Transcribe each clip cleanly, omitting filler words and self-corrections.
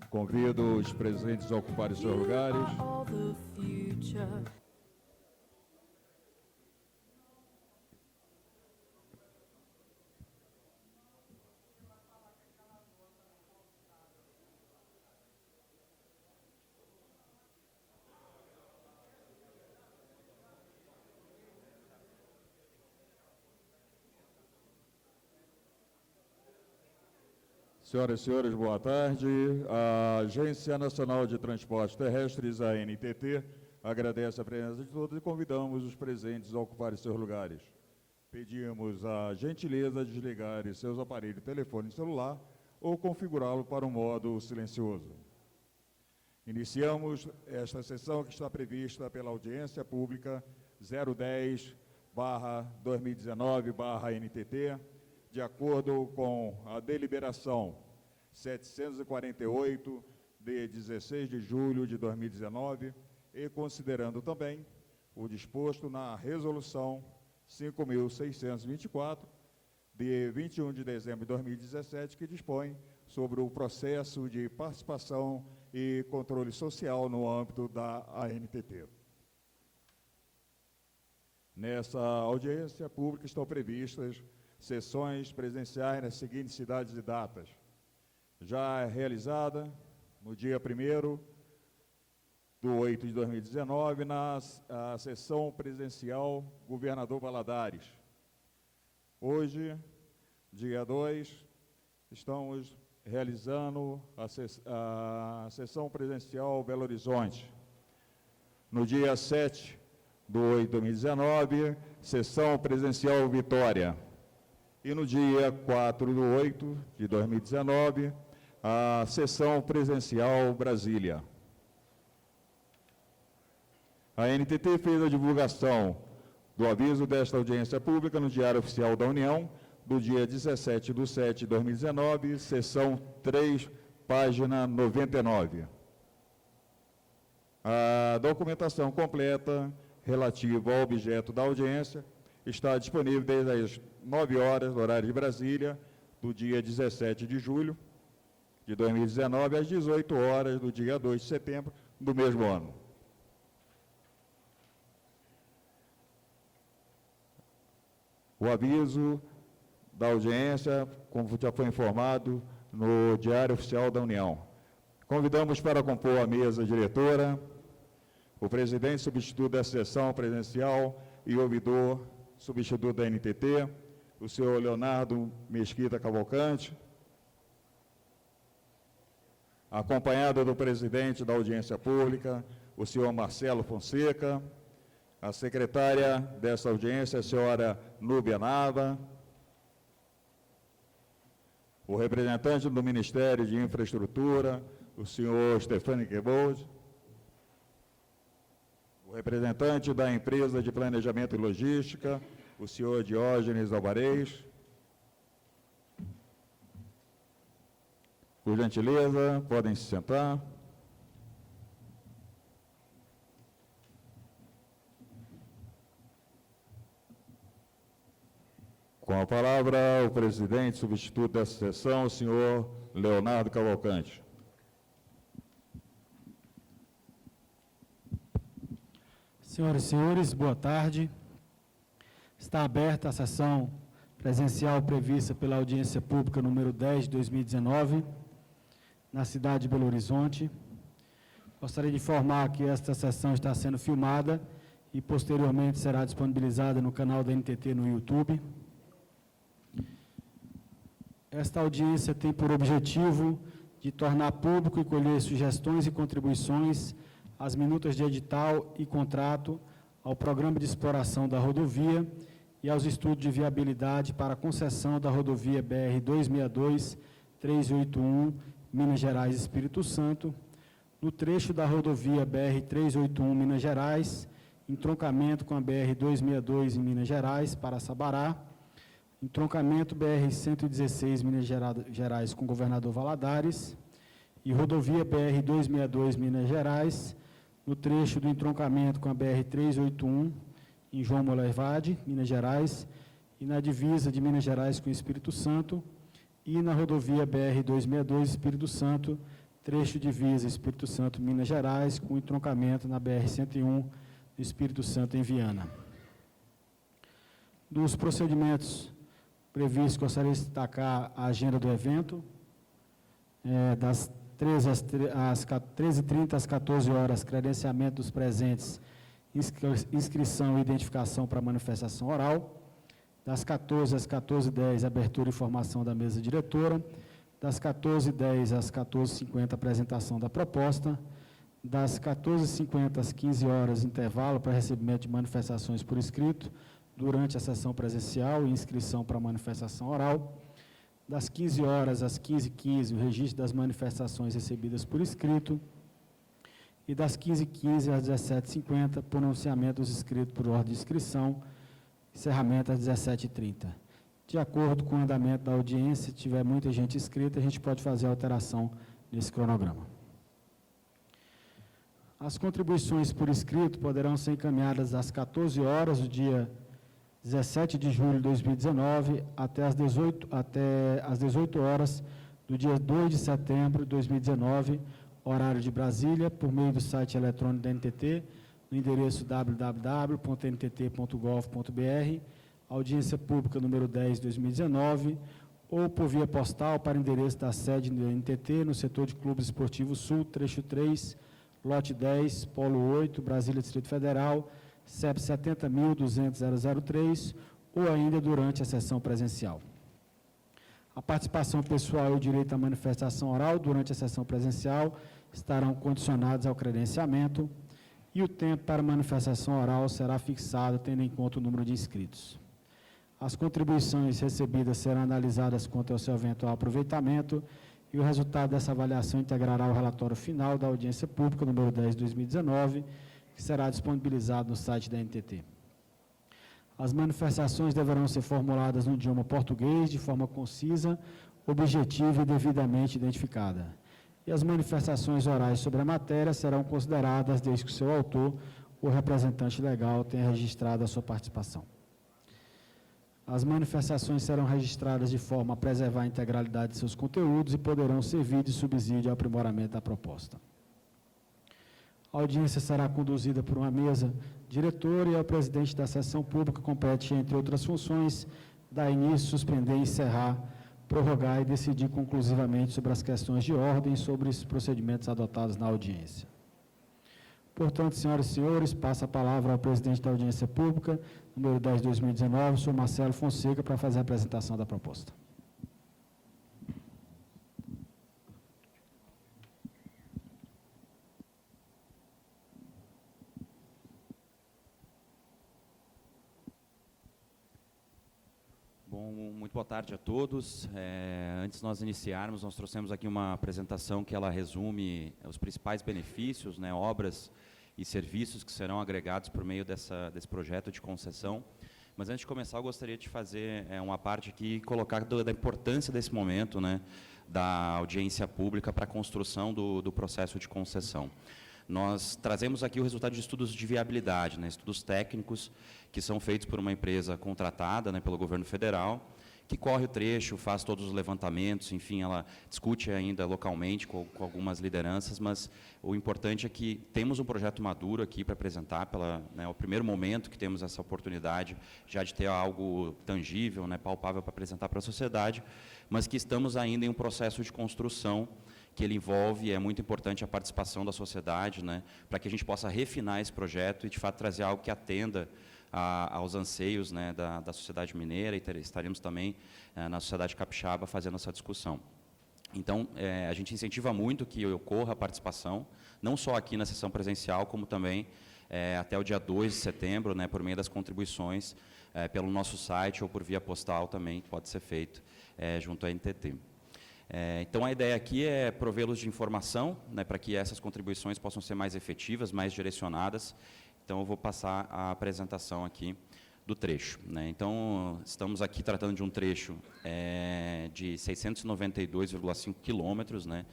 Convido os presentes a ocuparem seus lugares. Senhoras e senhores, boa tarde. A Agência Nacional de Transportes Terrestres, a ANTT, agradece a presença de todos e convidamos os presentes a ocuparem seus lugares. Pedimos a gentileza de desligarem seus aparelhos de telefone celular ou configurá-lo para um modo silencioso. Iniciamos esta sessão que está prevista pela audiência pública 010/2019/ANTT, de acordo com a deliberação 748, de 16 de julho de 2019, e considerando também o disposto na Resolução 5.624, de 21 de dezembro de 2017, que dispõe sobre o processo de participação e controle social no âmbito da ANTT. Nessa audiência pública estão previstas sessões presenciais nas seguintes cidades e datas. Já realizada no dia 1º/8/2019, na sessão presencial Governador Valadares. Hoje, dia 2, estamos realizando a sessão presencial Belo Horizonte. No dia 7/8/2019, sessão presencial Vitória. E no dia 4/8/2019, a sessão presencial Brasília. A ANTT fez a divulgação do aviso desta audiência pública no Diário Oficial da União, do dia 17/7/2019, sessão 3, página 99. A documentação completa relativa ao objeto da audiência está disponível desde as 9 horas, do horário de Brasília, do dia 17 de julho de 2019, às 18 horas do dia 2 de setembro do mesmo ano. O aviso da audiência, como já foi informado, no Diário Oficial da União. Convidamos para compor a mesa diretora o presidente substituto da sessão presencial e ouvidor substituto da ANTT, o senhor Leonardo Mesquita Cavalcante, acompanhado do presidente da audiência pública, o senhor Marcelo Fonseca, a secretária dessa audiência, a senhora Núbia Nava, o representante do Ministério de Infraestrutura, o senhor Stefani Gebold, o representante da empresa de Planejamento e Logística, o senhor Diógenes Alvarez. Por gentileza, podem se sentar. Com a palavra, o presidente substituto dessa sessão, o senhor Leonardo Cavalcante. Senhoras e senhores, boa tarde. Está aberta a sessão presencial prevista pela audiência pública número 10 de 2019, na cidade de Belo Horizonte. Gostaria de informar que esta sessão está sendo filmada e posteriormente será disponibilizada no canal da ANTT no YouTube. Esta audiência tem por objetivo de tornar público e colher sugestões e contribuições às minutas de edital e contrato, ao programa de exploração da rodovia e aos estudos de viabilidade para a concessão da rodovia BR-262-381, Minas Gerais, Espírito Santo, no trecho da rodovia BR-381, Minas Gerais, entroncamento com a BR-262 em Minas Gerais, para Sabará, entroncamento BR-116, Minas Gerais, com Governador Valadares, e rodovia BR-262, Minas Gerais, no trecho do entroncamento com a BR-381, em João Molevade, Minas Gerais, e na divisa de Minas Gerais com o Espírito Santo, e na rodovia BR-262, Espírito Santo, trecho divisa Espírito Santo, Minas Gerais, com entroncamento na BR-101 do Espírito Santo em Viana. Dos procedimentos previstos, gostaria de destacar a agenda do evento, das 13h30 às 14 horas, credenciamento dos presentes, inscrição e identificação para manifestação oral. Das 14 às 14h10, abertura e formação da mesa diretora. Das 14h10 às 14h50, apresentação da proposta. Das 14h50 às 15 horas, intervalo para recebimento de manifestações por escrito, durante a sessão presencial e inscrição para manifestação oral. Das 15 horas às 15h15, o registro das manifestações recebidas por escrito. E das 15h15 às 17h50, pronunciamento dos inscritos por ordem de inscrição, encerramento às 17h30. De acordo com o andamento da audiência, se tiver muita gente inscrita, a gente pode fazer alteração nesse cronograma. As contribuições por escrito poderão ser encaminhadas às 14 horas do dia 17 de julho de 2019 até às 18 horas do dia 2 de setembro de 2019, horário de Brasília, por meio do site eletrônico da NTT, no endereço www.ntt.gov.br, audiência pública número 10 de 2019, ou por via postal para o endereço da sede do NTT, no setor de Clubes Esportivos Sul, trecho 3, lote 10, polo 8, Brasília, Distrito Federal, CEP 70.200.003, ou ainda durante a sessão presencial. A participação pessoal e o direito à manifestação oral durante a sessão presencial estarão condicionados ao credenciamento, e o tempo para manifestação oral será fixado tendo em conta o número de inscritos. As contribuições recebidas serão analisadas quanto ao seu eventual aproveitamento, e o resultado dessa avaliação integrará o relatório final da audiência pública número 10 de 2019, que será disponibilizado no site da NTT. As manifestações deverão ser formuladas no idioma português, de forma concisa, objetiva e devidamente identificada. E as manifestações orais sobre a matéria serão consideradas desde que o seu autor ou representante legal tenha registrado a sua participação. As manifestações serão registradas de forma a preservar a integralidade de seus conteúdos e poderão servir de subsídio ao aprimoramento da proposta. A audiência será conduzida por uma mesa diretora e ao presidente da sessão pública compete, entre outras funções, dar início, suspender, encerrar, prorrogar e decidir conclusivamente sobre as questões de ordem e sobre os procedimentos adotados na audiência. Portanto, senhoras e senhores, passo a palavra ao presidente da audiência pública, número 10 de 2019, o senhor Marcelo Fonseca, para fazer a apresentação da proposta. Bom, muito boa tarde a todos. Antes de nós iniciarmos, nós trouxemos aqui uma apresentação que ela resume os principais benefícios, né, obras e serviços que serão agregados por meio desse projeto de concessão. Mas antes de começar, eu gostaria de fazer uma parte aqui e colocar da importância desse momento, né, da audiência pública para a construção do processo de concessão. Nós trazemos aqui o resultado de estudos de viabilidade, né, estudos técnicos que são feitos por uma empresa contratada, né, pelo governo federal, que corre o trecho, faz todos os levantamentos, enfim, ela discute ainda localmente com algumas lideranças, mas o importante é que temos um projeto maduro aqui para apresentar, né, o primeiro momento que temos essa oportunidade já de ter algo tangível, né, palpável para apresentar para a sociedade, mas que estamos ainda em um processo de construção que ele envolve, é muito importante a participação da sociedade, né, para que a gente possa refinar esse projeto e, de fato, trazer algo que atenda aos anseios, né, da sociedade mineira, e estaremos também na sociedade capixaba fazendo essa discussão. Então, a gente incentiva muito que ocorra a participação, não só aqui na sessão presencial, como também até o dia 2 de setembro, né, por meio das contribuições pelo nosso site ou por via postal também, pode ser feito junto à NTT. Então, a ideia aqui é provê-los de informação, né, para que essas contribuições possam ser mais efetivas, mais direcionadas. Então, eu vou passar a apresentação aqui do trecho, né. Então, estamos aqui tratando de um trecho de 692,5 quilômetros, né,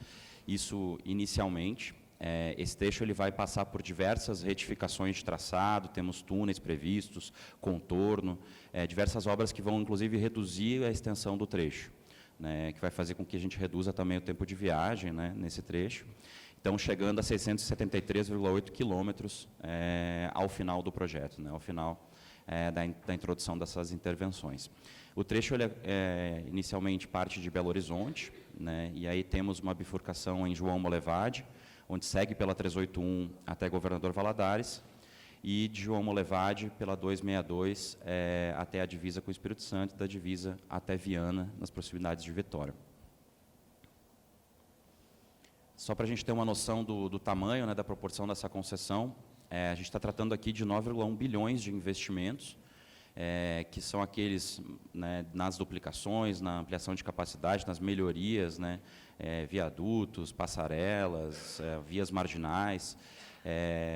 isso inicialmente. Esse trecho ele vai passar por diversas retificações de traçado, temos túneis previstos, contorno, diversas obras que vão, inclusive, reduzir a extensão do trecho. né, que vai fazer com que a gente reduza também o tempo de viagem, né, nesse trecho. Então, chegando a 673,8 quilômetros ao final do projeto, né, ao final da introdução dessas intervenções. O trecho ele inicialmente parte de Belo Horizonte, né, e aí temos uma bifurcação em João Molevade, onde segue pela 381 até Governador Valadares, e de João Molevade pela 262 até a divisa com o Espírito Santo, da divisa até Viana, nas proximidades de Vitória. Só para a gente ter uma noção do tamanho, né, da proporção dessa concessão, a gente está tratando aqui de 9,1 bilhões de investimentos, que são aqueles, né, nas duplicações, na ampliação de capacidade, nas melhorias, né, viadutos, passarelas, vias marginais,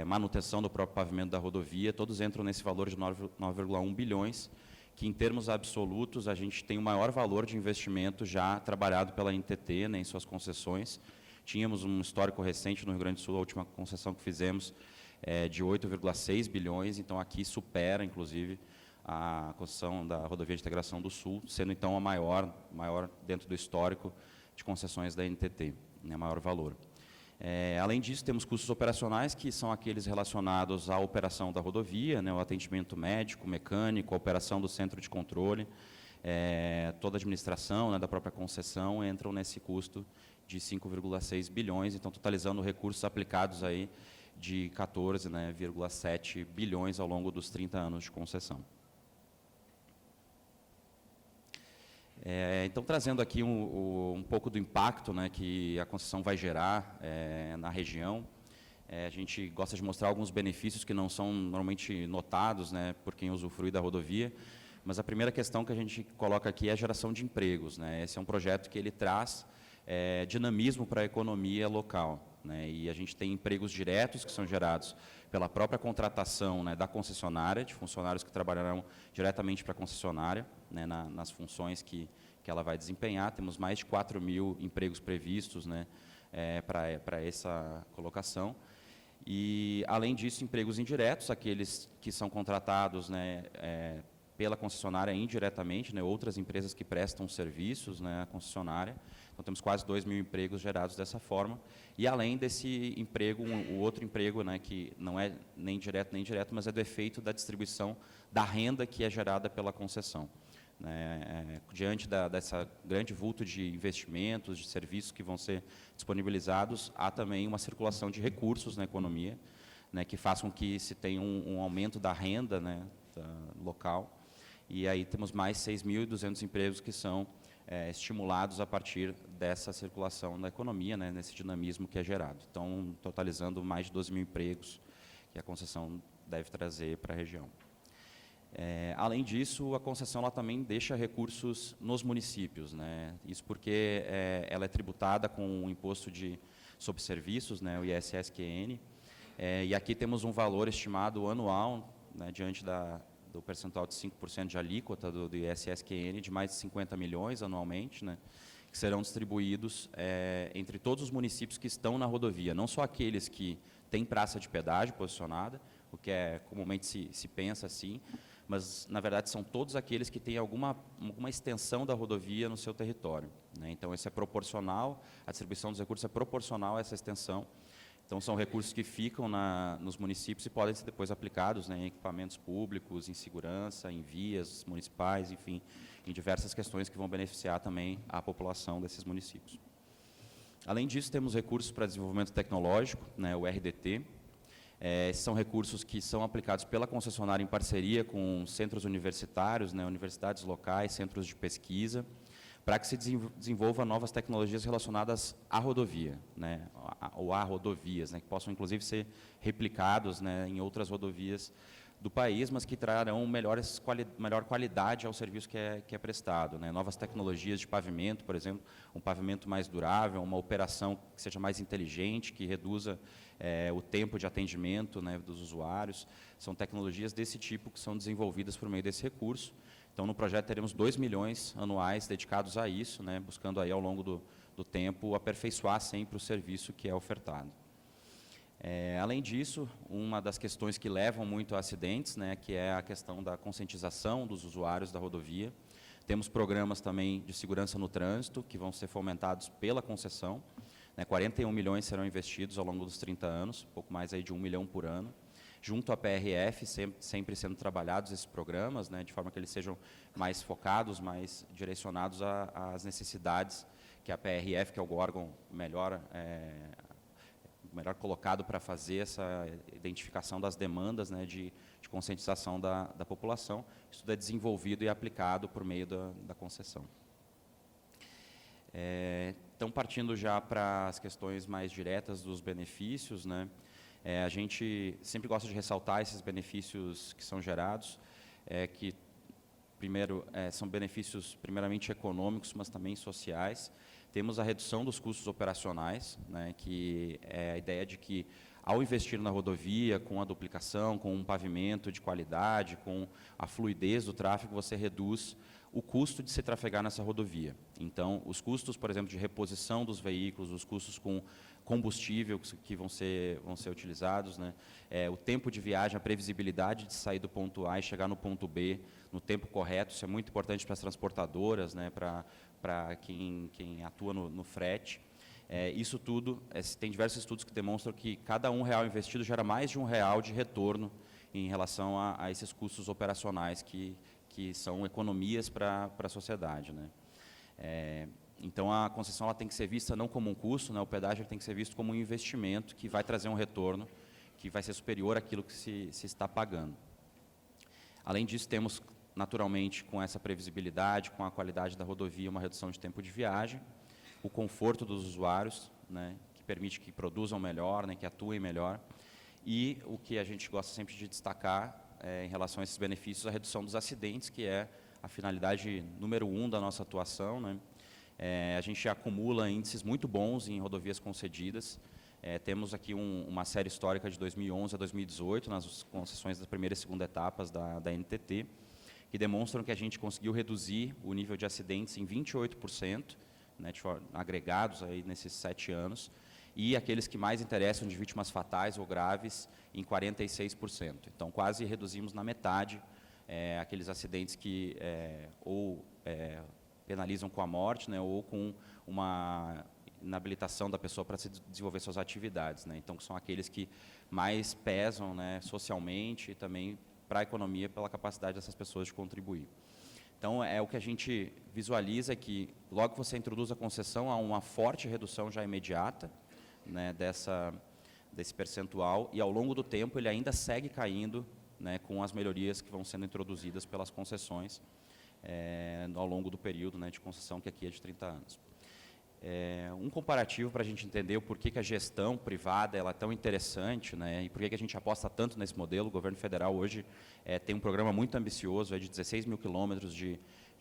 manutenção do próprio pavimento da rodovia, todos entram nesse valor de 9,1 bilhões, que em termos absolutos a gente tem o maior valor de investimento já trabalhado pela NTT, né, em suas concessões. Tínhamos um histórico recente no Rio Grande do Sul, a última concessão que fizemos de 8,6 bilhões, então aqui supera, inclusive, a concessão da Rodovia de Integração do Sul, sendo então a maior dentro do histórico de concessões da NTT, né, maior valor. Além disso, temos custos operacionais, que são aqueles relacionados à operação da rodovia, né, o atendimento médico, mecânico, a operação do centro de controle, toda a administração, né, da própria concessão entram nesse custo de 5,6 bilhões, então totalizando recursos aplicados aí de 14,7 bilhões ao longo dos 30 anos de concessão. Então, trazendo aqui um pouco do impacto, né, que a concessão vai gerar na região, a gente gosta de mostrar alguns benefícios que não são normalmente notados, né, por quem usufrui da rodovia, mas a primeira questão que a gente coloca aqui é a geração de empregos, né. Esse é um projeto que ele traz dinamismo para a economia local, né, e a gente tem empregos diretos que são gerados pela própria contratação, né, da concessionária, de funcionários que trabalharão diretamente para a concessionária, né, nas funções que ela vai desempenhar. Temos mais de 4.000 empregos previstos, né, para essa colocação. E, além disso, empregos indiretos, aqueles que são contratados, né, pela concessionária indiretamente, né, outras empresas que prestam serviços, né, à concessionária. Então, temos quase 2.000 empregos gerados dessa forma. E, além desse emprego, o outro emprego, né, que não é nem direto nem indireto, mas é do efeito da distribuição da renda que é gerada pela concessão. Diante dessa grande vulto de investimentos, de serviços que vão ser disponibilizados, há também uma circulação de recursos na economia, né, que façam com que se tenha um aumento da renda, né, local. E aí temos mais 6.200 empregos que são estimulados a partir dessa circulação da economia, né, nesse dinamismo que é gerado. Então, totalizando mais de 12.000 empregos que a concessão deve trazer para a região. Além disso, a concessão ela também deixa recursos nos municípios, né? Isso porque ela é tributada com o imposto sobre serviços, né, o ISS-QN, e aqui temos um valor estimado anual, né, diante do percentual de 5% de alíquota do ISS-QN, de mais de 50 milhões anualmente, né, que serão distribuídos entre todos os municípios que estão na rodovia, não só aqueles que têm praça de pedágio posicionada, o que comumente se pensa assim, mas, na verdade, são todos aqueles que têm alguma extensão da rodovia no seu território, né? Então, isso é proporcional, a distribuição dos recursos é proporcional a essa extensão. Então, são recursos que ficam nos municípios e podem ser depois aplicados, né, em equipamentos públicos, em segurança, em vias municipais, enfim, em diversas questões que vão beneficiar também a população desses municípios. Além disso, temos recursos para desenvolvimento tecnológico, né, o RDT. Esses são recursos que são aplicados pela concessionária em parceria com centros universitários, né, universidades locais, centros de pesquisa, para que se desenvolva novas tecnologias relacionadas à rodovia, né, ou a rodovias, né, que possam, inclusive, ser replicados, né, em outras rodovias do país, mas que trarão melhor qualidade ao serviço que é prestado, né. Novas tecnologias de pavimento, por exemplo, um pavimento mais durável, uma operação que seja mais inteligente, que reduza o tempo de atendimento, né, dos usuários. São tecnologias desse tipo que são desenvolvidas por meio desse recurso. Então, no projeto teremos 2 milhões anuais dedicados a isso, né, buscando aí, ao longo do tempo, aperfeiçoar sempre o serviço que é ofertado. Além disso, uma das questões que levam muito a acidentes, né, que é a questão da conscientização dos usuários da rodovia. Temos programas também de segurança no trânsito, que vão ser fomentados pela concessão, né, 41 milhões serão investidos ao longo dos 30 anos, pouco mais aí de 1 milhão por ano. Junto à PRF, sempre sendo trabalhados esses programas, né, de forma que eles sejam mais focados, mais direcionados às necessidades que a PRF, que é o órgão melhor colocado para fazer essa identificação das demandas, né, de conscientização da população. Isso tudo é desenvolvido e aplicado por meio da concessão. Então, partindo já para as questões mais diretas dos benefícios, né, a gente sempre gosta de ressaltar esses benefícios que são gerados, que, primeiro, são benefícios primeiramente econômicos, mas também sociais. Temos a redução dos custos operacionais, né, que é a ideia de que, ao investir na rodovia, com a duplicação, com um pavimento de qualidade, com a fluidez do tráfego, você reduz o custo de se trafegar nessa rodovia. Então, os custos, por exemplo, de reposição dos veículos, os custos com combustível que vão ser utilizados, né? O tempo de viagem, a previsibilidade de sair do ponto A e chegar no ponto B no tempo correto, isso é muito importante para as transportadoras, né? Para quem atua no frete. Isso tudo, tem diversos estudos que demonstram que cada R$1 investido gera mais de R$1 de retorno em relação a esses custos operacionais que são economias para a sociedade, né? Então, a concessão ela tem que ser vista não como um custo, né? O pedágio tem que ser visto como um investimento que vai trazer um retorno que vai ser superior àquilo que se está pagando. Além disso, temos, naturalmente, com essa previsibilidade, com a qualidade da rodovia, uma redução de tempo de viagem, o conforto dos usuários, né? Que permite que produzam melhor, né? Que atuem melhor, e o que a gente gosta sempre de destacar em relação a esses benefícios, a redução dos acidentes, que é a finalidade número 1 da nossa atuação, né? A gente acumula índices muito bons em rodovias concedidas. Temos aqui uma série histórica de 2011 a 2018, nas concessões das primeira e segunda etapas da NTT, que demonstram que a gente conseguiu reduzir o nível de acidentes em 28%, né, agregados aí nesses 7 anos, e aqueles que mais interessam de vítimas fatais ou graves em 46%. Então, quase reduzimos na metade aqueles acidentes que penalizam com a morte, né, ou com uma inabilitação da pessoa para se desenvolver suas atividades, né? Então, que são aqueles que mais pesam, né, socialmente e também para a economia pela capacidade dessas pessoas de contribuir. Então, o que a gente visualiza é que, logo que você introduz a concessão, há uma forte redução já imediata, né, desse percentual, e ao longo do tempo ele ainda segue caindo, né, com as melhorias que vão sendo introduzidas pelas concessões ao longo do período, né, de concessão, que aqui é de 30 anos. Um comparativo para a gente entender o porquê que a gestão privada ela é tão interessante, né, e por que a gente aposta tanto nesse modelo. O governo federal hoje tem um programa muito ambicioso, de 16 mil quilômetros de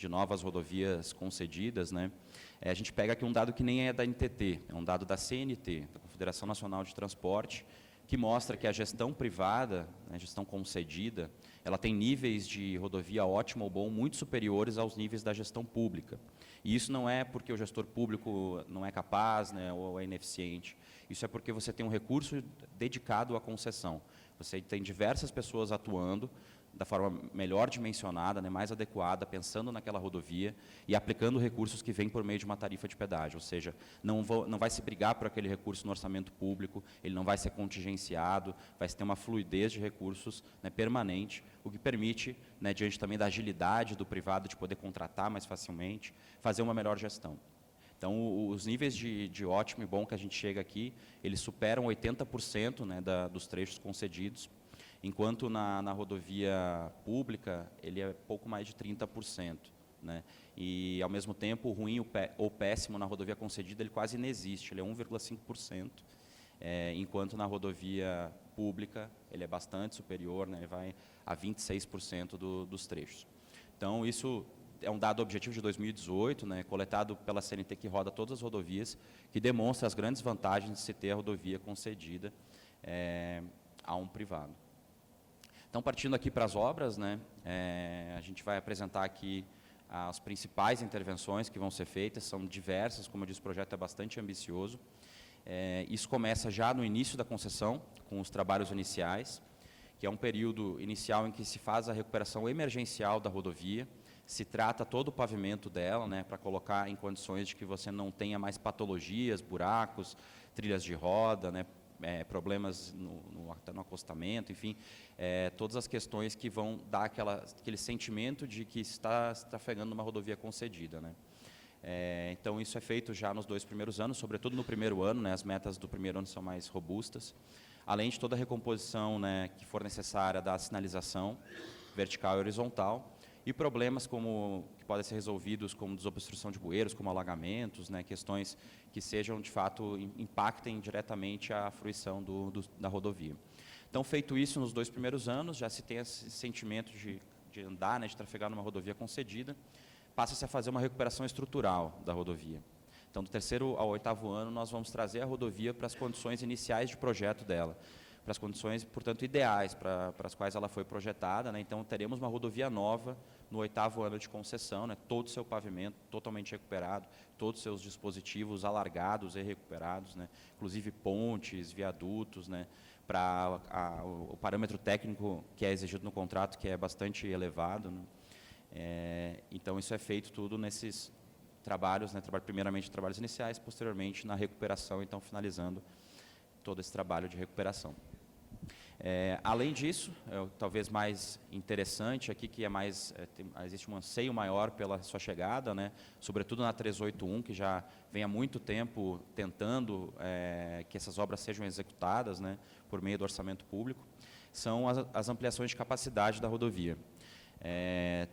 novas rodovias concedidas, né. A gente pega aqui um dado que nem é da NTT, é um dado da CNT, da Confederação Nacional de Transporte, que mostra que a gestão privada, a gestão concedida, ela tem níveis de rodovia ótimo ou bom muito superiores aos níveis da gestão pública. E isso não é porque o gestor público não é capaz, né, ou é ineficiente. Isso é porque você tem um recurso dedicado à concessão. Você tem diversas pessoas atuando da forma melhor dimensionada, né, mais adequada, pensando naquela rodovia e aplicando recursos que vêm por meio de uma tarifa de pedágio. Ou seja, não vai se brigar por aquele recurso no orçamento público, ele não vai ser contingenciado, vai ter uma fluidez de recursos, né, permanente, o que permite, né, diante também da agilidade do privado de poder contratar mais facilmente, fazer uma melhor gestão. Então, os níveis de ótimo e bom que a gente chega aqui, eles superam 80%, né, dos trechos concedidos, enquanto na rodovia pública ele é pouco mais de 30%. Né? E, ao mesmo tempo, o ruim ou péssimo na rodovia concedida ele quase inexiste, ele é 1,5%, enquanto na rodovia pública ele é bastante superior, né? Ele vai a 26% dos trechos. Então, isso é um dado objetivo de 2018, né, coletado pela CNT, que roda todas as rodovias, que demonstra as grandes vantagens de se ter a rodovia concedida a um privado. Então, partindo aqui para as obras, né, a gente vai apresentar aqui as principais intervenções que vão ser feitas, são diversas, como eu disse, o projeto é bastante ambicioso. Isso começa já no início da concessão, com os trabalhos iniciais, que é um período inicial em que se faz a recuperação emergencial da rodovia, se trata todo o pavimento dela, né, para colocar em condições de que você não tenha mais patologias, buracos, trilhas de roda, né, problemas até no acostamento, enfim, todas as questões que vão dar aquele sentimento de que está trafegando numa rodovia concedida, né. Então, isso é feito já nos 2 primeiros anos, sobretudo no primeiro ano, né, as metas do primeiro ano são mais robustas, além de toda a recomposição, né, que for necessária da sinalização vertical e horizontal, e problemas que podem ser resolvidos, como desobstrução de bueiros, como alagamentos, né, questões que sejam, de fato, impactem diretamente a fruição da rodovia. Então, feito isso nos 2 primeiros anos, já se tem esse sentimento de andar, né, de trafegar numa rodovia concedida, passa-se a fazer uma recuperação estrutural da rodovia. Então, do 3º ao 8º ano, nós vamos trazer a rodovia para as condições iniciais de projeto dela, para as condições, portanto, ideais para as quais ela foi projetada, né? Então, teremos uma rodovia nova no 8º ano de concessão, né? Todo o seu pavimento totalmente recuperado, todos os seus dispositivos alargados e recuperados, né? Inclusive pontes, viadutos, né? Para o parâmetro técnico que é exigido no contrato, que é bastante elevado, né? Então, isso é feito tudo nesses trabalhos, né? Primeiramente trabalhos iniciais, posteriormente na recuperação, então finalizando todo esse trabalho de recuperação. Além disso, talvez mais interessante aqui, que existe um anseio maior pela sua chegada, né, sobretudo na 381, que já vem há muito tempo tentando que essas obras sejam executadas, né, por meio do orçamento público, são as ampliações de capacidade da rodovia.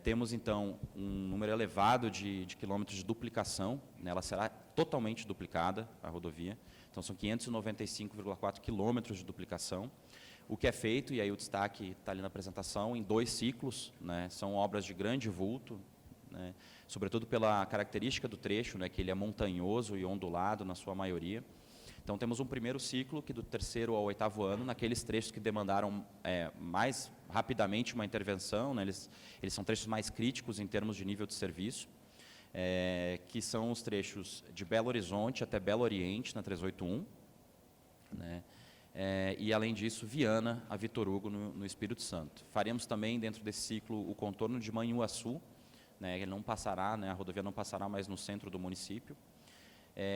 Temos, então, um número elevado de quilômetros de duplicação, né, ela será totalmente duplicada, a rodovia, então são 595,4 quilômetros de duplicação, o que é feito, e aí o destaque está ali na apresentação, em 2 ciclos, né, são obras de grande vulto, né, sobretudo pela característica do trecho, né, que ele é montanhoso e ondulado na sua maioria. Então, temos um primeiro ciclo, que do 3º ao 8º ano, naqueles trechos que demandaram mais rapidamente uma intervenção, né, eles são trechos mais críticos em termos de nível de serviço, que são os trechos de Belo Horizonte até Belo Oriente, na 381, né, e, além disso, Viana a Vitor Hugo, no Espírito Santo. Faremos também, dentro desse ciclo, o contorno de Manhuaçu, né, ele não passará, né, a rodovia não passará mais no centro do município.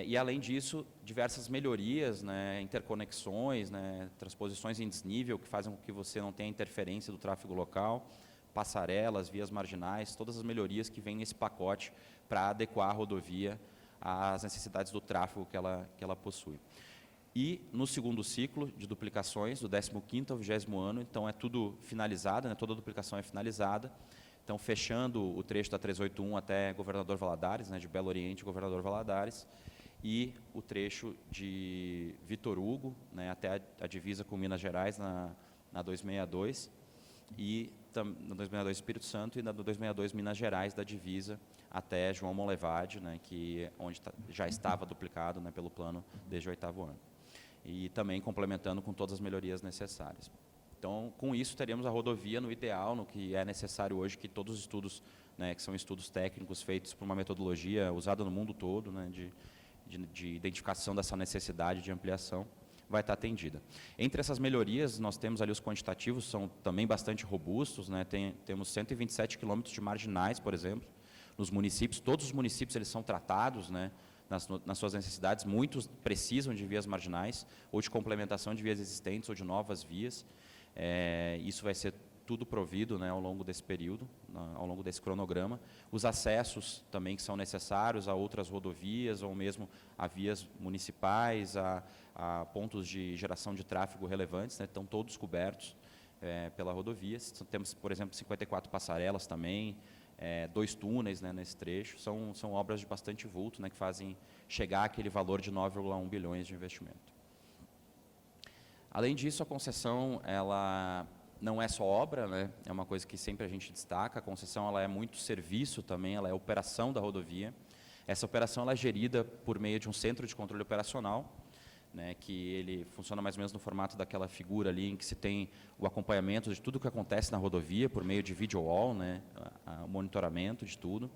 E, além disso, diversas melhorias, né, interconexões, né, transposições em desnível, que fazem com que você não tenha interferência do tráfego local, passarelas, vias marginais, todas as melhorias que vêm nesse pacote para adequar a rodovia às necessidades do tráfego que ela possui. E, no segundo ciclo de duplicações, do 15º ao 20º ano, então é tudo finalizado, né, toda a duplicação é finalizada, então fechando o trecho da 381 até Governador Valadares, né, de Belo Oriente, Governador Valadares, e o trecho de Vitor Hugo, né, até a divisa com Minas Gerais, na 262, e na 262 Espírito Santo, e na 262 Minas Gerais, da divisa até João Monlevade, né, onde já estava duplicado, né, pelo plano desde o 8º ano. E também complementando com todas as melhorias necessárias. Então, com isso, teremos a rodovia no ideal, no que é necessário hoje, que todos os estudos, né, que são estudos técnicos feitos por uma metodologia usada no mundo todo, né, de identificação dessa necessidade de ampliação, vai estar atendida. Entre essas melhorias, nós temos ali os quantitativos, são também bastante robustos, né, temos 127 quilômetros de marginais, por exemplo, nos municípios, todos os municípios eles são tratados, né, nas suas necessidades, muitos precisam de vias marginais, ou de complementação de vias existentes, ou de novas vias. Isso vai ser tudo provido, né, ao longo desse período, ao longo desse cronograma. Os acessos também que são necessários a outras rodovias, ou mesmo a vias municipais, a pontos de geração de tráfego relevantes, né, estão todos cobertos pela rodovia. Temos, por exemplo, 54 passarelas também, 2 túneis, né, nesse trecho. São obras de bastante vulto, né, que fazem chegar àquele valor de 9,1 bilhões de investimento. Além disso, a concessão ela não é só obra, né, é uma coisa que sempre a gente destaca. A concessão ela é muito serviço também, ela é operação da rodovia. Essa operação ela é gerida por meio de um centro de controle operacional, né, que ele funciona mais ou menos no formato daquela figura ali em que se tem o acompanhamento de tudo o que acontece na rodovia por meio de video wall, né, o monitoramento de tudo,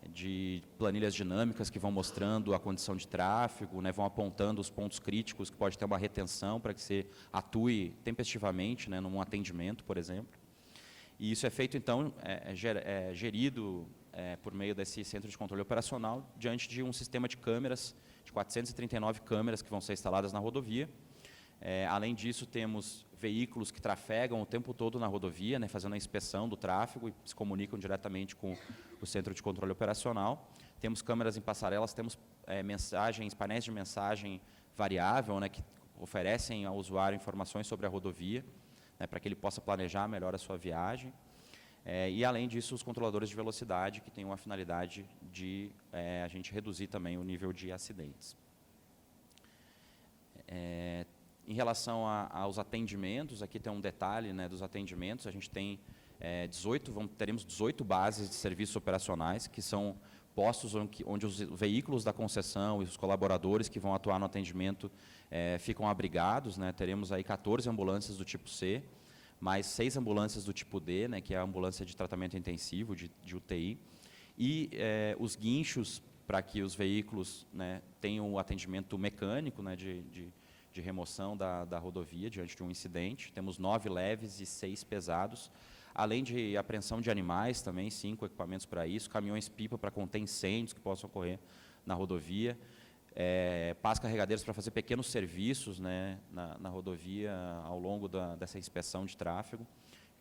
de planilhas dinâmicas que vão mostrando a condição de tráfego, né, vão apontando os pontos críticos que pode ter uma retenção para que você atue tempestivamente, né, num atendimento, por exemplo. E isso é feito, então, gerido por meio desse centro de controle operacional, diante de um sistema de câmeras, de 439 câmeras que vão ser instaladas na rodovia. Além disso, temos veículos que trafegam o tempo todo na rodovia, né, fazendo a inspeção do tráfego e se comunicam diretamente com o centro de controle operacional. Temos câmeras em passarelas, temos painéis de mensagem variável, né, que oferecem ao usuário informações sobre a rodovia, né, para que ele possa planejar melhor a sua viagem. E, além disso, os controladores de velocidade, que têm uma finalidade de a gente reduzir também o nível de acidentes. Em relação aos atendimentos, aqui tem um detalhe, né, dos atendimentos. A gente tem teremos 18 bases de serviços operacionais, que são postos onde os veículos da concessão e os colaboradores que vão atuar no atendimento ficam abrigados, né. Teremos aí 14 ambulâncias do tipo C, mais 6 ambulâncias do tipo D, né, que é a ambulância de tratamento intensivo, de UTI, e os guinchos para que os veículos, né, tenham o atendimento mecânico, né, de remoção da rodovia diante de um incidente. Temos 9 leves e 6 pesados, além de apreensão de animais também, 5 equipamentos para isso, caminhões-pipa para conter incêndios que possam ocorrer na rodovia, pás carregadeiros para fazer pequenos serviços, né, na rodovia ao longo dessa inspeção de tráfego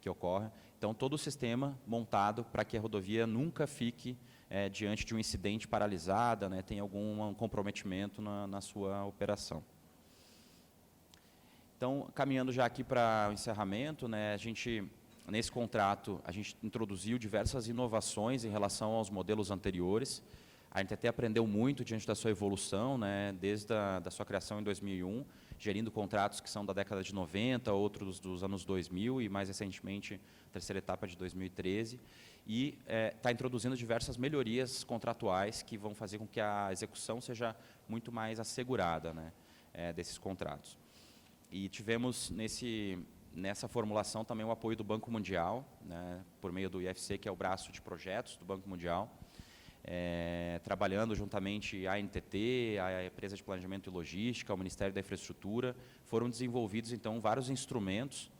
que ocorre. Então, todo o sistema montado para que a rodovia nunca fique diante de um incidente paralisada, né, tenha algum comprometimento na sua operação. Então, caminhando já aqui para o encerramento, né, nesse contrato, a gente introduziu diversas inovações em relação aos modelos anteriores. A gente até aprendeu muito diante da sua evolução, né, desde da sua criação em 2001, gerindo contratos que são da década de 90, outros dos anos 2000 e, mais recentemente, a terceira etapa de 2013. E está introduzindo diversas melhorias contratuais que vão fazer com que a execução seja muito mais assegurada, né, desses contratos. E tivemos nessa formulação também o apoio do Banco Mundial, né, por meio do IFC, que é o braço de projetos do Banco Mundial, trabalhando juntamente a ANTT, a Empresa de Planejamento e Logística, o Ministério da Infraestrutura. Foram desenvolvidos, então, vários instrumentos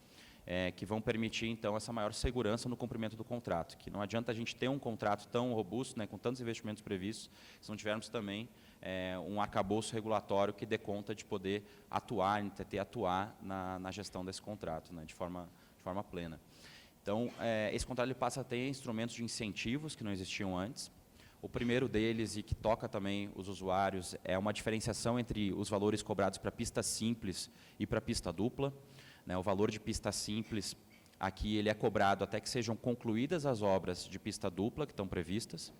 que vão permitir, então, essa maior segurança no cumprimento do contrato, que não adianta a gente ter um contrato tão robusto, né, com tantos investimentos previstos, se não tivermos também um arcabouço regulatório que dê conta de poder atuar, NTT atuar na gestão desse contrato, né, de forma plena. Então, esse contrato ele passa a ter instrumentos de incentivos que não existiam antes. O primeiro deles, e que toca também os usuários, é uma diferenciação entre os valores cobrados para pista simples e para pista dupla. O valor de pista simples, aqui ele é cobrado até que sejam concluídas as obras de pista dupla que estão previstas,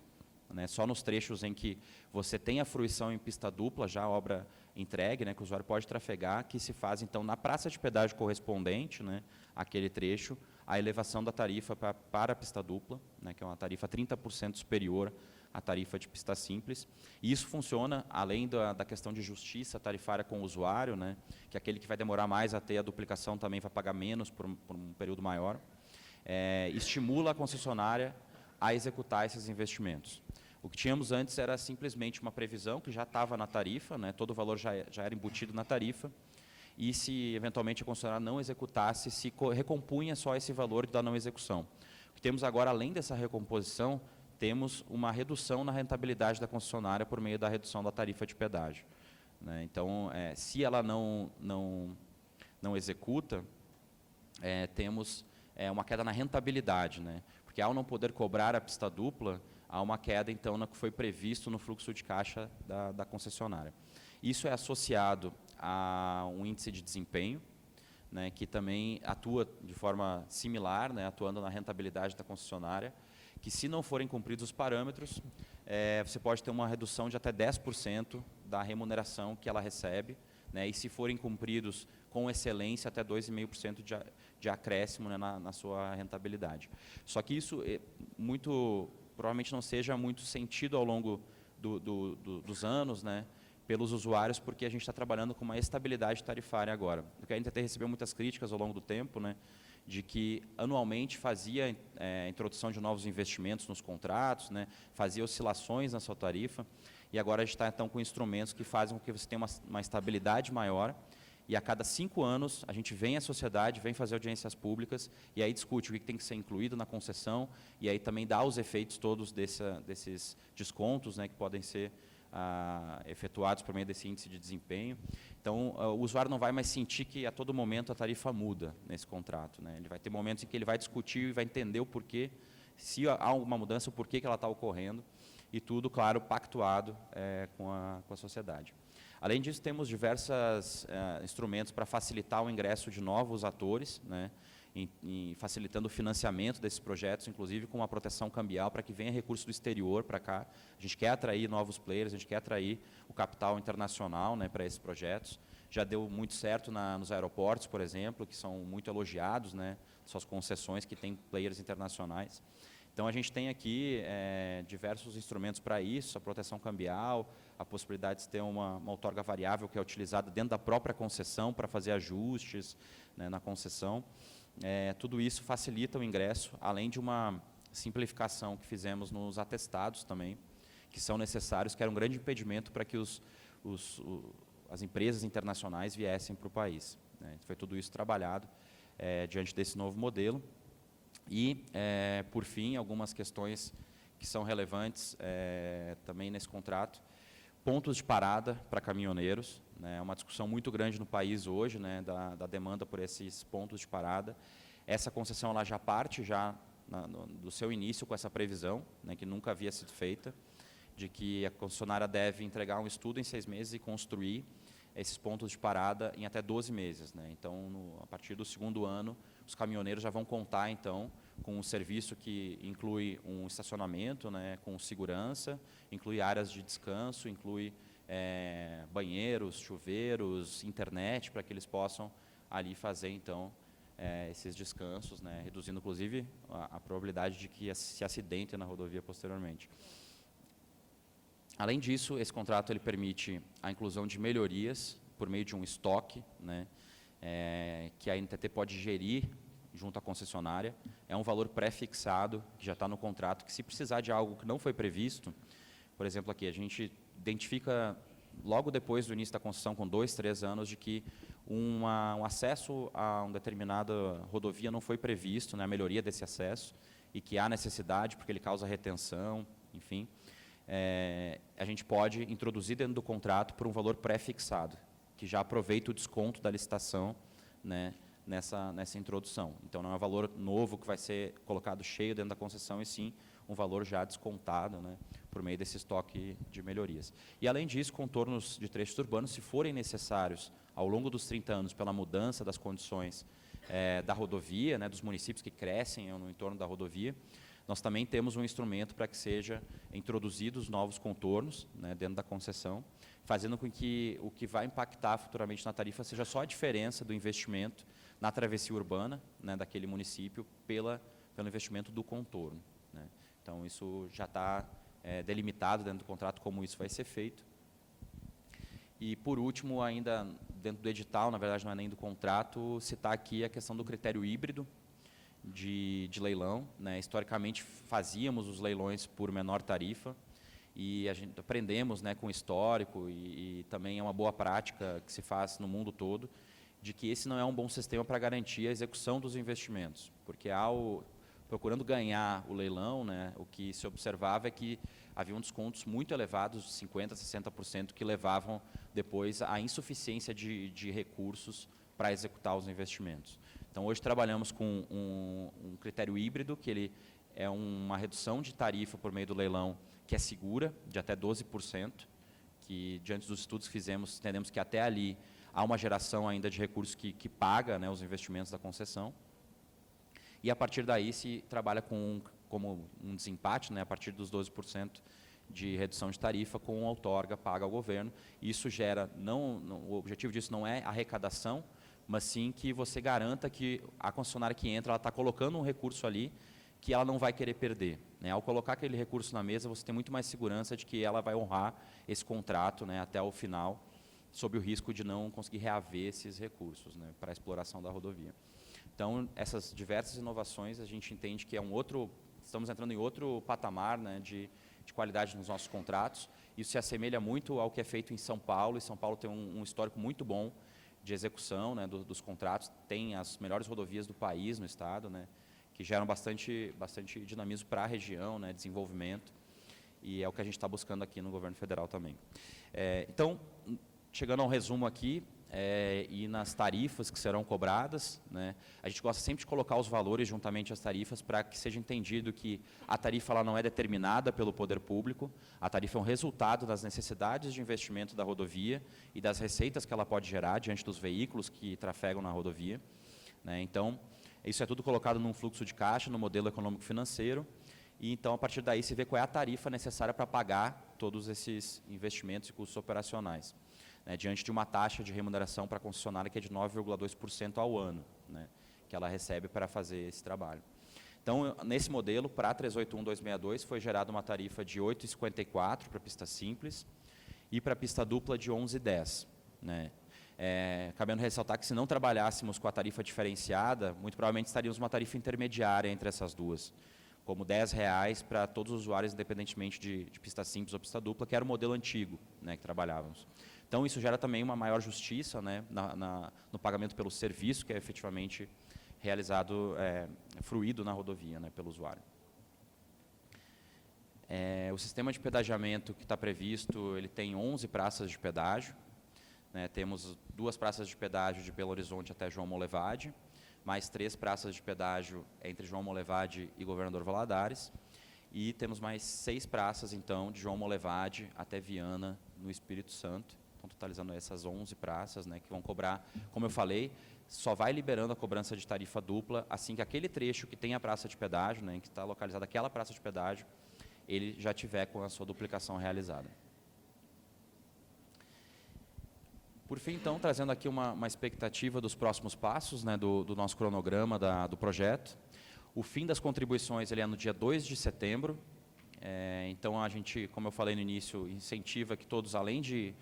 né, só nos trechos em que você tem a fruição em pista dupla, já a obra entregue, né, que o usuário pode trafegar, que se faz, então, na praça de pedágio correspondente, né, àquele trecho, a elevação da tarifa para a pista dupla, né, que é uma tarifa 30% superior à tarifa de pista simples. E isso funciona, além da questão de justiça tarifária com o usuário, né, que aquele que vai demorar mais a ter a duplicação também vai pagar menos por um período maior, estimula a concessionária a executar esses investimentos. O que tínhamos antes era simplesmente uma previsão que já estava na tarifa, né, todo o valor já era embutido na tarifa, e se eventualmente a concessionária não executasse, se recompunha só esse valor da não execução. O que temos agora, além dessa recomposição, temos uma redução na rentabilidade da concessionária por meio da redução da tarifa de pedágio, né. Então, se ela não executa, temos uma queda na rentabilidade, né, porque ao não poder cobrar a pista dupla, há uma queda, então, no que foi previsto no fluxo de caixa da concessionária. Isso é associado a um índice de desempenho, né, que também atua de forma similar, né, atuando na rentabilidade da concessionária, que, se não forem cumpridos os parâmetros, você pode ter uma redução de até 10% da remuneração que ela recebe, né, e, se forem cumpridos com excelência, até 2,5% de acréscimo, né, na sua rentabilidade. Só que isso provavelmente não seja muito sentido ao longo dos anos, né, pelos usuários, porque a gente está trabalhando com uma estabilidade tarifária agora. Porque a gente até recebeu muitas críticas ao longo do tempo, né, de que anualmente fazia a introdução de novos investimentos nos contratos, né, fazia oscilações na sua tarifa, e agora a gente está, então, com instrumentos que fazem com que você tenha uma estabilidade maior e a cada 5 anos a gente vem à sociedade, vem fazer audiências públicas, e aí discute o que tem que ser incluído na concessão, e aí também dá os efeitos todos desses descontos, né, que podem ser efetuados por meio desse índice de desempenho. Então, o usuário não vai mais sentir que a todo momento a tarifa muda nesse contrato, né? Ele vai ter momentos em que ele vai discutir e vai entender o porquê, se há alguma mudança, o porquê que ela está ocorrendo, e tudo, claro, pactuado com a sociedade. Além disso, temos diversos instrumentos para facilitar o ingresso de novos atores, né, facilitando o financiamento desses projetos, inclusive com uma proteção cambial para que venha recurso do exterior para cá. A gente quer atrair novos players, a gente quer atrair o capital internacional, né, para esses projetos. Já deu muito certo nos aeroportos, por exemplo, que são muito elogiados, né, suas concessões que têm players internacionais. Então, a gente tem aqui diversos instrumentos para isso, a proteção cambial, a possibilidade de ter uma outorga variável que é utilizada dentro da própria concessão para fazer ajustes, né, na concessão. Tudo isso facilita o ingresso, além de uma simplificação que fizemos nos atestados também, que são necessários, que era um grande impedimento para que as empresas internacionais viessem para o país, né. Foi tudo isso trabalhado diante desse novo modelo. E, por fim, algumas questões que são relevantes também nesse contrato. Pontos de parada para caminhoneiros, né, é uma discussão muito grande no país hoje, né, da demanda por esses pontos de parada. Essa concessão ela já parte do seu início com essa previsão, né, que nunca havia sido feita, de que a concessionária deve entregar um estudo em 6 meses e construir esses pontos de parada em até 12 meses. Né. Então, a partir do 2º ano, os caminhoneiros já vão contar, então, com um serviço que inclui um estacionamento, né, com segurança, inclui áreas de descanso, inclui banheiros, chuveiros, internet, para que eles possam ali fazer, então, esses descansos, né, reduzindo, inclusive, a probabilidade de que se acidentem na rodovia posteriormente. Além disso, esse contrato ele permite a inclusão de melhorias por meio de um estoque, né, que a NTT pode gerir junto à concessionária. É um valor pré-fixado, que já está no contrato, que se precisar de algo que não foi previsto, por exemplo, aqui, a gente identifica, logo depois do início da concessão, com 2, 3 anos, de que um acesso a uma determinada rodovia não foi previsto, né, a melhoria desse acesso, e que há necessidade, porque ele causa retenção, enfim, a gente pode introduzir dentro do contrato por um valor pré-fixado, que já aproveita o desconto da licitação, né, nessa introdução. Então, não é um valor novo que vai ser colocado cheio dentro da concessão, e sim um valor já descontado, né, por meio desse estoque de melhorias. E, além disso, contornos de trechos urbanos, se forem necessários ao longo dos 30 anos pela mudança das condições da rodovia, né, dos municípios que crescem no entorno da rodovia, nós também temos um instrumento para que seja introduzidos novos contornos, né, dentro da concessão, fazendo com que o que vai impactar futuramente na tarifa seja só a diferença do investimento na travessia urbana, né, daquele município pelo investimento do contorno, né. Então, isso já está delimitado dentro do contrato como isso vai ser feito. E, por último, ainda dentro do edital, na verdade não é nem do contrato, citar aqui a questão do critério híbrido de leilão, né. Historicamente, fazíamos os leilões por menor tarifa, e a gente aprendemos, né, com o histórico, e também é uma boa prática que se faz no mundo todo, de que esse não é um bom sistema para garantir a execução dos investimentos, porque procurando ganhar o leilão, né, o que se observava é que haviam descontos muito elevados, de 50% a 60%, que levavam depois à insuficiência de recursos para executar os investimentos. Então, hoje trabalhamos com um critério híbrido, que ele é uma redução de tarifa por meio do leilão, que é segura, de até 12%, que, diante dos estudos que fizemos, entendemos que até ali há uma geração ainda de recursos que paga, né, os investimentos da concessão. E, a partir daí, se trabalha como um desempate, né, a partir dos 12% de redução de tarifa, com a outorga paga ao governo. Isso gera, o objetivo disso não é arrecadação, mas sim que você garanta que a concessionária que entra, ela está colocando um recurso ali que ela não vai querer perder, né. Ao colocar aquele recurso na mesa, você tem muito mais segurança de que ela vai honrar esse contrato, né, até o final, sob o risco de não conseguir reaver esses recursos, né, para a exploração da rodovia. Então, essas diversas inovações, a gente entende que estamos entrando em outro patamar, né, de qualidade nos nossos contratos. Isso se assemelha muito ao que é feito em São Paulo, e São Paulo tem um histórico muito bom de execução, né, dos contratos, tem as melhores rodovias do país no estado, né, que geram bastante dinamismo para a região, né, desenvolvimento, e é o que a gente está buscando aqui no governo federal também. Então, chegando ao resumo aqui, e nas tarifas que serão cobradas, né, a gente gosta sempre de colocar os valores juntamente às tarifas para que seja entendido que a tarifa ela não é determinada pelo poder público, a tarifa é um resultado das necessidades de investimento da rodovia e das receitas que ela pode gerar diante dos veículos que trafegam na rodovia, né. Então, isso é tudo colocado num fluxo de caixa, no modelo econômico-financeiro, e então, a partir daí, se vê qual é a tarifa necessária para pagar todos esses investimentos e custos operacionais, né, diante de uma taxa de remuneração para a concessionária que é de 9,2% ao ano, né, que ela recebe para fazer esse trabalho. Então, nesse modelo, para a 381-262, foi gerada uma tarifa de R$ 8,54 para a pista simples e para a pista dupla de R$ 11,10. Né. Cabendo ressaltar que, se não trabalhássemos com a tarifa diferenciada, muito provavelmente estaríamos uma tarifa intermediária entre essas duas, como R$ 10 para todos os usuários, independentemente de pista simples ou pista dupla, que era o modelo antigo, né, que trabalhávamos. Então, isso gera também uma maior justiça, né, no pagamento pelo serviço que é efetivamente realizado, fruído na rodovia, né, pelo usuário. O sistema de pedagiamento que está previsto, ele tem 11 praças de pedágio, né, temos 2 praças de pedágio de Belo Horizonte até João Molevade, mais 3 praças de pedágio entre João Molevade e Governador Valadares, e temos mais 6 praças, então, de João Molevade até Viana, no Espírito Santo, então, totalizando essas 11 praças, né, que vão cobrar, como eu falei, só vai liberando a cobrança de tarifa dupla assim que aquele trecho que tem a praça de pedágio, né, em que está localizada aquela praça de pedágio, ele já tiver com a sua duplicação realizada. Por fim, então, trazendo aqui uma expectativa dos próximos passos, né, do nosso cronograma do projeto. O fim das contribuições ele é no dia 2 de setembro. Então, a gente, como eu falei no início, incentiva que todos, além de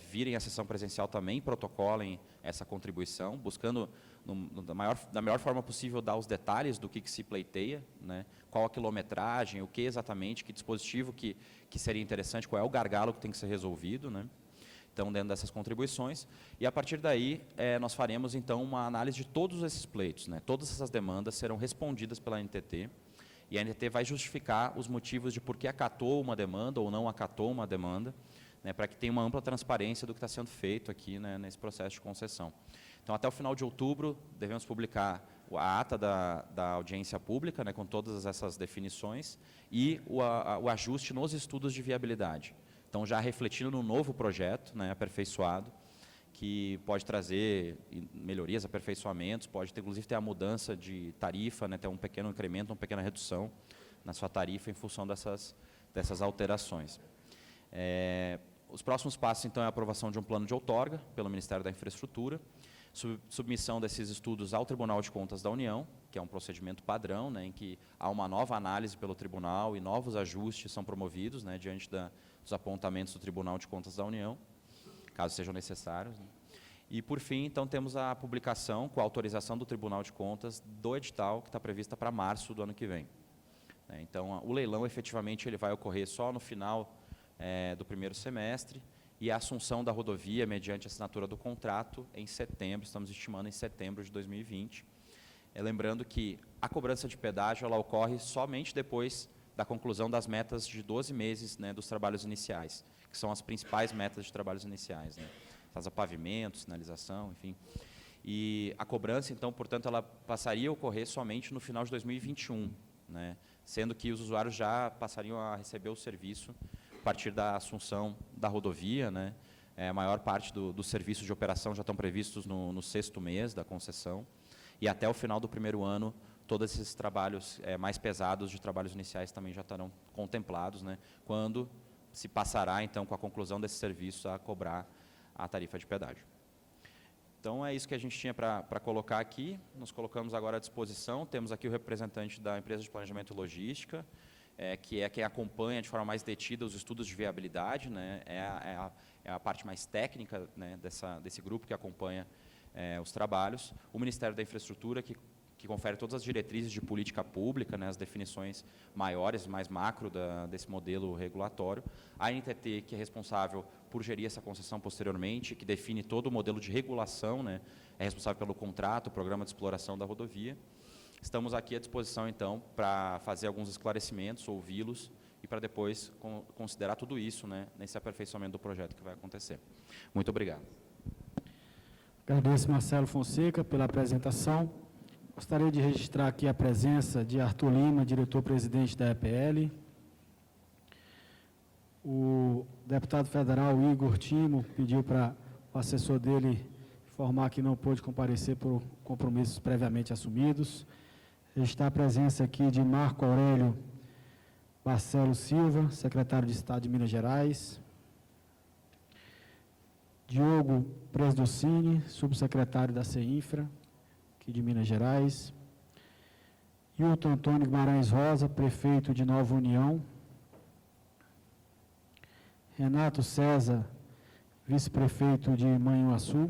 virem à sessão presencial, também protocolem essa contribuição, buscando, da melhor forma possível, dar os detalhes do que se pleiteia, né, qual a quilometragem, o que exatamente, que dispositivo que seria interessante, qual é o gargalo que tem que ser resolvido, né. Então, dentro dessas contribuições, e a partir daí nós faremos então uma análise de todos esses pleitos, né? Todas essas demandas serão respondidas pela ANTT, e a ANTT vai justificar os motivos de por que acatou uma demanda ou não acatou uma demanda, né, para que tenha uma ampla transparência do que está sendo feito aqui, né, nesse processo de concessão. Então, até o final de outubro, devemos publicar a ata da audiência pública, né, com todas essas definições, e o ajuste nos estudos de viabilidade. Então, já refletindo no novo projeto, né, aperfeiçoado, que pode trazer melhorias, aperfeiçoamentos, pode inclusive ter a mudança de tarifa, né, ter um pequeno incremento, uma pequena redução na sua tarifa em função dessas alterações. Os próximos passos, então, é a aprovação de um plano de outorga pelo Ministério da Infraestrutura, submissão desses estudos ao Tribunal de Contas da União, que é um procedimento padrão, né, em que há uma nova análise pelo tribunal e novos ajustes são promovidos, né, diante dos apontamentos do Tribunal de Contas da União, caso sejam necessários, né. E, por fim, então, temos a publicação, com a autorização do Tribunal de Contas, do edital, que está prevista para março do ano que vem. Então, o leilão, efetivamente, ele vai ocorrer só no final do primeiro semestre, e a assunção da rodovia, mediante a assinatura do contrato, em setembro, estamos estimando em setembro de 2020. Lembrando que a cobrança de pedágio ela ocorre somente depois da conclusão das metas de 12 meses, né, dos trabalhos iniciais, que são as principais metas de trabalhos iniciais, né, pavimento, sinalização, enfim. E a cobrança, então, portanto, ela passaria a ocorrer somente no final de 2021, né, sendo que os usuários já passariam a receber o serviço a partir da assunção da rodovia, né. A maior parte dos serviços de operação já estão previstos no 6º mês da concessão, e até o final do primeiro ano, todos esses trabalhos mais pesados de trabalhos iniciais também já estarão contemplados, né, quando se passará, então, com a conclusão desse serviço, a cobrar a tarifa de pedágio. Então, é isso que a gente tinha para colocar aqui. Nos colocamos agora à disposição. Temos aqui o representante da empresa de planejamento e logística, que é quem acompanha de forma mais detida os estudos de viabilidade, né, é a parte mais técnica, né, desse grupo que acompanha os trabalhos. O Ministério da Infraestrutura, que que confere todas as diretrizes de política pública, né, as definições maiores, mais macro desse modelo regulatório. A NTT, que é responsável por gerir essa concessão posteriormente, que define todo o modelo de regulação, né, é responsável pelo contrato, o programa de exploração da rodovia. Estamos aqui à disposição, então, para fazer alguns esclarecimentos, ouvi-los, e para depois considerar tudo isso, né, nesse aperfeiçoamento do projeto que vai acontecer. Muito obrigado. Agradeço, Marcelo Fonseca, pela apresentação. Gostaria de registrar aqui a presença de Arthur Lima, diretor-presidente da EPL. O deputado federal Igor Timo pediu para o assessor dele informar que não pôde comparecer por compromissos previamente assumidos. Registrar a presença aqui de Marco Aurélio Barcelo Silva, secretário de Estado de Minas Gerais. Diogo Presdocini, subsecretário da CEINFRA, aqui de Minas Gerais. Hilton Antônio Guimarães Rosa, prefeito de Nova União. Renato César, vice-prefeito de Manhuaçu.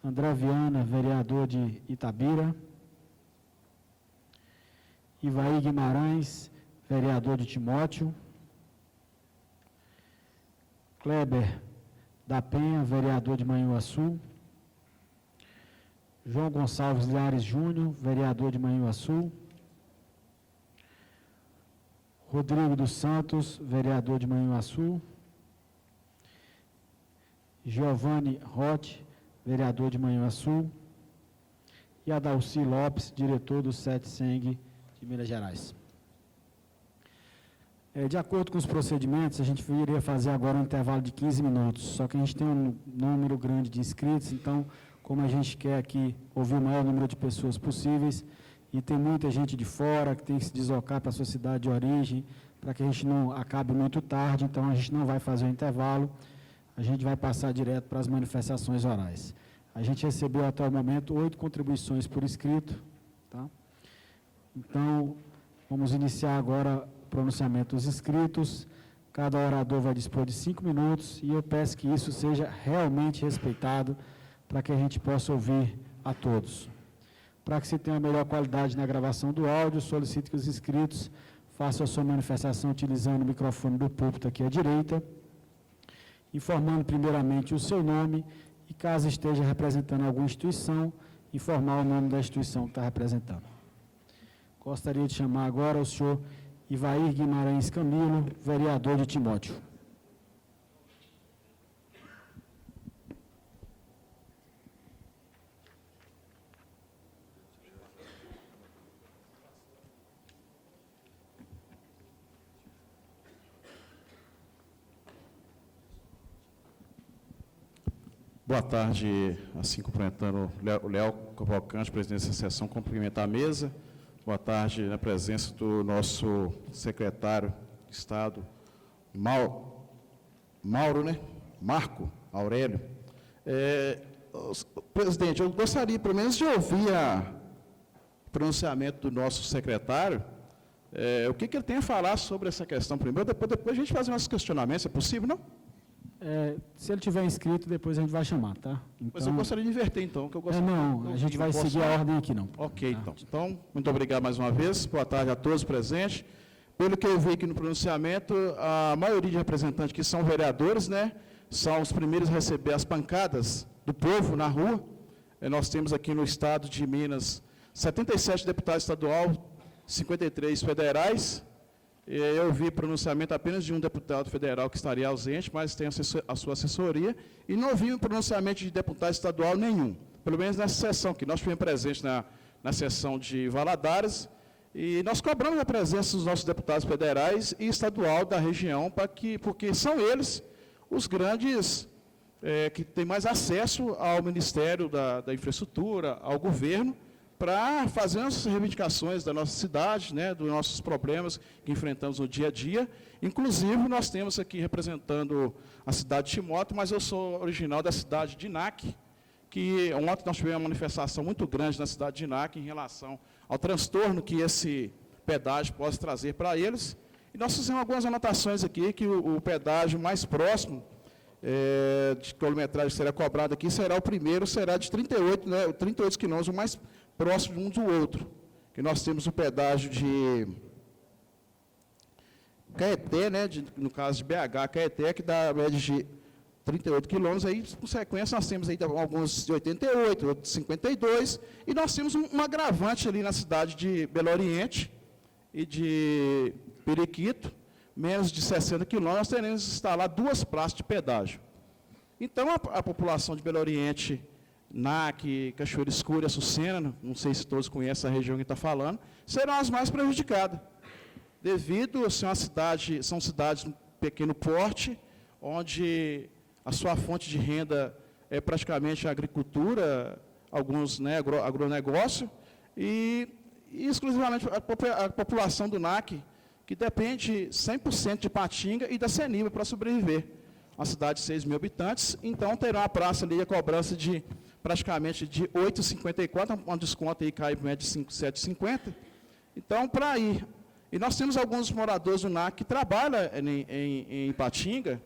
André Viana, vereador de Itabira. Ivaí Guimarães, vereador de Timóteo. Kleber da Penha, vereador de Manhuaçu. João Gonçalves Lares Júnior, vereador de Manhuaçu. Rodrigo dos Santos, vereador de Manhuaçu. Giovanni Roth, vereador de Manhuaçu. E Adalci Lopes, diretor do SETSENG de Minas Gerais. De acordo com os procedimentos, a gente iria fazer agora um intervalo de 15 minutos, só que a gente tem um número grande de inscritos, então, como a gente quer aqui ouvir o maior número de pessoas possíveis, e tem muita gente de fora que tem que se deslocar para a sua cidade de origem, para que a gente não acabe muito tarde, então a gente não vai fazer o intervalo, a gente vai passar direto para as manifestações orais. A gente recebeu até o momento 8 contribuições por escrito, tá? Então, vamos iniciar agora o pronunciamento dos inscritos. Cada orador vai dispor de 5 minutos e eu peço que isso seja realmente respeitado para que a gente possa ouvir a todos. Para que se tenha a melhor qualidade na gravação do áudio, solicito que os inscritos façam a sua manifestação utilizando o microfone do púlpito aqui à direita, informando primeiramente o seu nome e, caso esteja representando alguma instituição, informar o nome da instituição que está representando. Gostaria de chamar agora o senhor Ivair Guimarães Camilo, vereador de Timóteo. Boa tarde, assim cumprimentando o Léo Cavalcante, presidente da sessão, cumprimentar a mesa. Boa tarde, na presença do nosso secretário de Estado, Marco Aurélio. Presidente, eu gostaria, pelo menos, de ouvir o pronunciamento do nosso secretário, o que ele tem a falar sobre essa questão primeiro, depois a gente faz nossos questionamentos, é possível, não? Se ele tiver inscrito, depois a gente vai chamar, tá? Então, mas eu gostaria de inverter, então. Que eu gostaria, não, a gente vai seguir a ordem aqui, não. Ok, tá? Então, muito obrigado mais uma vez. Boa tarde a todos presentes. Pelo que eu vi aqui no pronunciamento, a maioria de representantes que são vereadores, né, são os primeiros a receber as pancadas do povo na rua. Nós temos aqui no estado de Minas 77 deputados estaduais, 53 federais. Eu vi pronunciamento apenas de um deputado federal que estaria ausente, mas tem a sua assessoria, e não vi pronunciamento de deputado estadual nenhum, pelo menos nessa sessão, que nós tivemos presente na sessão de Valadares, e nós cobramos a presença dos nossos deputados federais e estadual da região, porque são eles os grandes que têm mais acesso ao Ministério da Infraestrutura, ao governo, para fazer as reivindicações da nossa cidade, né, dos nossos problemas que enfrentamos no dia a dia. Inclusive, nós temos aqui representando a cidade de Timóteo, mas eu sou original da cidade de INAC, que ontem nós tivemos uma manifestação muito grande na cidade de INAC em relação ao transtorno que esse pedágio pode trazer para eles. E nós fizemos algumas anotações aqui, que o pedágio mais próximo de quilometragem que será cobrado aqui, será o primeiro, será de 38, né, 38 quilômetros, o mais próximo um do outro. Que nós temos o pedágio de Caeté, né, no caso de BH, Caeté, que dá a média de 38 quilômetros, aí, por sequência, nós temos aí alguns de 88, outros de 52, e nós temos um agravante ali na cidade de Belo Oriente e de Periquito, menos de 60 quilômetros, nós teremos que instalar 2 praças de pedágio. Então, a população de Belo Oriente, NAC, Cachoeira Escura, Açucena, não sei se todos conhecem a região que está falando, serão as mais prejudicadas, devido a ser são cidades de pequeno porte, onde a sua fonte de renda é praticamente a agricultura, alguns, né, agronegócio, e exclusivamente a população do NAC, que depende 100% de Patinga e da Seniba para sobreviver. Uma cidade de 6 mil habitantes, então terá uma praça ali, a cobrança de praticamente de R$ 8,54, um desconto aí cai para média de R$ 7,50. Então, para ir. E nós temos alguns moradores do NAC que trabalham em Patinga,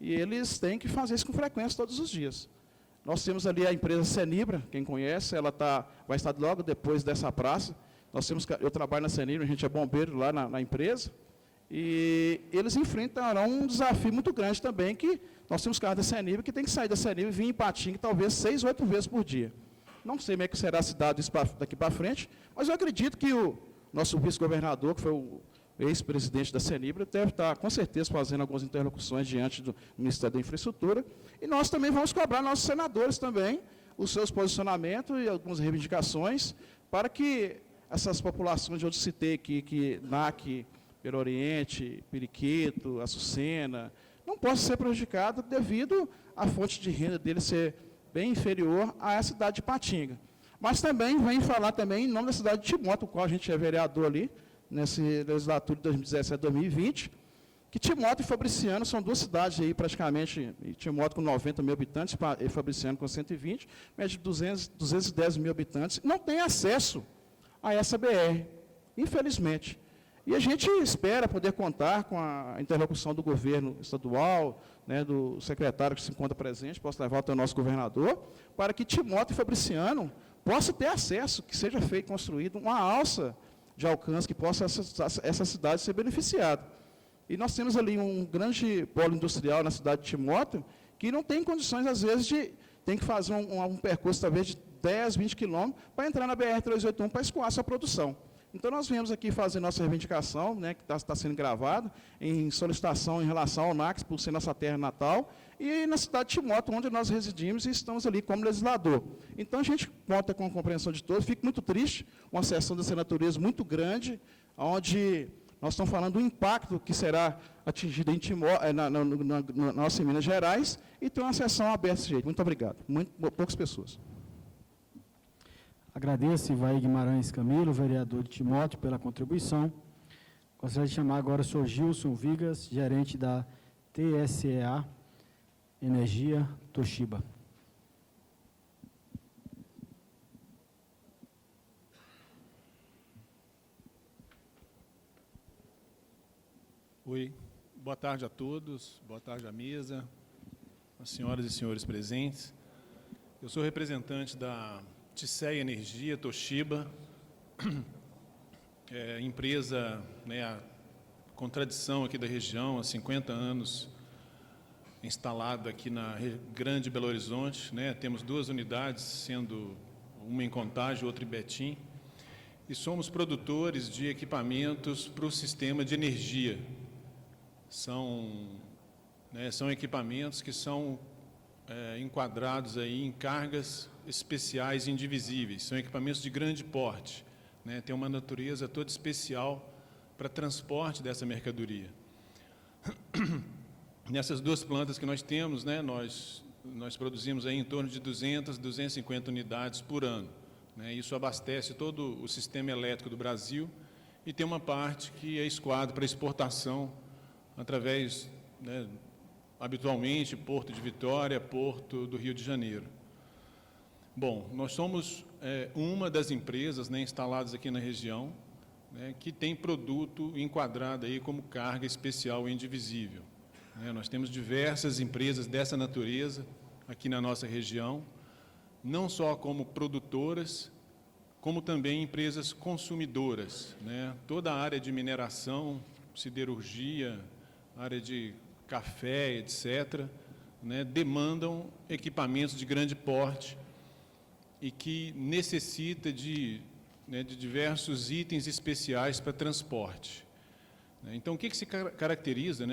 e eles têm que fazer isso com frequência todos os dias. Nós temos ali a empresa Senibra, quem conhece, ela vai estar logo depois dessa praça. Eu trabalho na Senibra, a gente é bombeiro lá na empresa, e eles enfrentarão um desafio muito grande também, que nós temos carros da Senibra que tem que sair da Senibra e vir em Patinga talvez 6 ou 8 vezes por dia. Não sei como é que será a cidade daqui para frente, mas eu acredito que o nosso vice-governador, que foi o ex-presidente da Senibra, deve estar, com certeza, fazendo algumas interlocuções diante do Ministério da Infraestrutura, e nós também vamos cobrar nossos senadores também, os seus posicionamentos e algumas reivindicações, para que essas populações de onde citei aqui, que NAC, Belo Oriente, Periquito, Açucena, não possam ser prejudicadas devido à fonte de renda dele ser bem inferior à cidade de Patinga. Mas também vem falar também em nome da cidade de Timóteo, o qual a gente é vereador ali, nessa legislatura de 2017 a 2020, que Timóteo e Fabriciano são 2 cidades aí praticamente, Timóteo com 90 mil habitantes, e Fabriciano com 120, média de 210 mil habitantes, não tem acesso a essa BR, infelizmente. E a gente espera poder contar com a interlocução do governo estadual, né, do secretário que se encontra presente, possa levar até o nosso governador, para que Timóteo e Fabriciano possam ter acesso, que seja feito, construído uma alça de alcance que possa essa cidade ser beneficiada. E nós temos ali um grande polo industrial na cidade de Timóteo, que não tem condições, às vezes, tem que fazer um percurso, talvez, de 10, 20 quilômetros, para entrar na BR-381 para escoar sua produção. Então, nós viemos aqui fazer nossa reivindicação, né, que está sendo gravado, em solicitação em relação ao NAC, por ser nossa terra natal, e na cidade de Timóteo, onde nós residimos e estamos ali como legislador. Então, a gente conta com a compreensão de todos. Fico muito triste, uma sessão da senatoria muito grande, onde nós estamos falando do impacto que será atingido em na nossa Minas Gerais, e tem uma sessão aberta desse jeito. Muito obrigado. Poucas pessoas. Agradeço, Ivaí Guimarães Camilo, vereador de Timóteo, pela contribuição. Gostaria de chamar agora o senhor Gilson Vigas, gerente da TSEA Energia Toshiba. Oi, boa tarde a todos, boa tarde à mesa, às senhoras e senhores presentes. Eu sou representante da TSEA Energia Toshiba, empresa, né, com tradição aqui da região, há 50 anos, instalada aqui na Grande Belo Horizonte, né? Temos 2 unidades, sendo uma em Contagem e outra em Betim, e somos produtores de equipamentos para o sistema de energia. São equipamentos que são enquadrados aí em cargas especiais e indivisíveis. São equipamentos de grande porte, né? Tem uma natureza toda especial para transporte dessa mercadoria. Nessas 2 plantas que nós temos, né, nós produzimos aí em torno de 200, 250 unidades por ano, né? Isso abastece todo o sistema elétrico do Brasil, e tem uma parte que é escoado para exportação através, né, habitualmente, Porto de Vitória, Porto do Rio de Janeiro. Bom, nós somos uma das empresas, né, instaladas aqui na região, né, que tem produto enquadrado aí como carga especial e indivisível. Nós temos diversas empresas dessa natureza aqui na nossa região, não só como produtoras, como também empresas consumidoras. Toda a área de mineração, siderurgia, área de café, etc., demandam equipamentos de grande porte e que necessita de diversos itens especiais para transporte. Então, o que se caracteriza,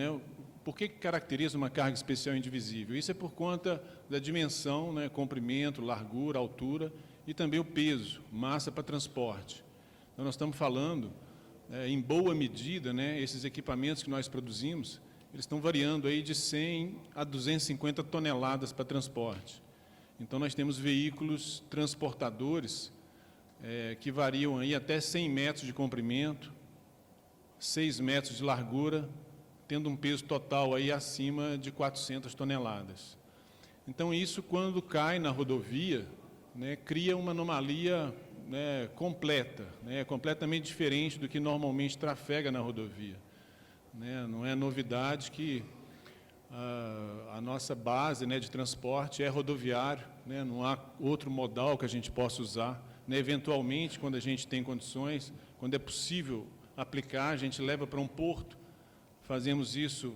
por que caracteriza uma carga especial indivisível? Isso é por conta da dimensão, comprimento, largura, altura e também o peso, massa para transporte. Então, nós estamos falando, em boa medida, esses equipamentos que nós produzimos, eles estão variando aí de 100 a 250 toneladas para transporte. Então, nós temos veículos transportadores que variam aí até 100 metros de comprimento, 6 metros de largura, tendo um peso total aí acima de 400 toneladas. Então, isso, quando cai na rodovia, cria uma anomalia completa, completamente diferente do que normalmente trafega na rodovia. Não é novidade que a nossa base de transporte é rodoviário, não há outro modal que a gente possa usar. Eventualmente, quando a gente tem condições, quando é possível aplicar, a gente leva para um porto, fazemos isso,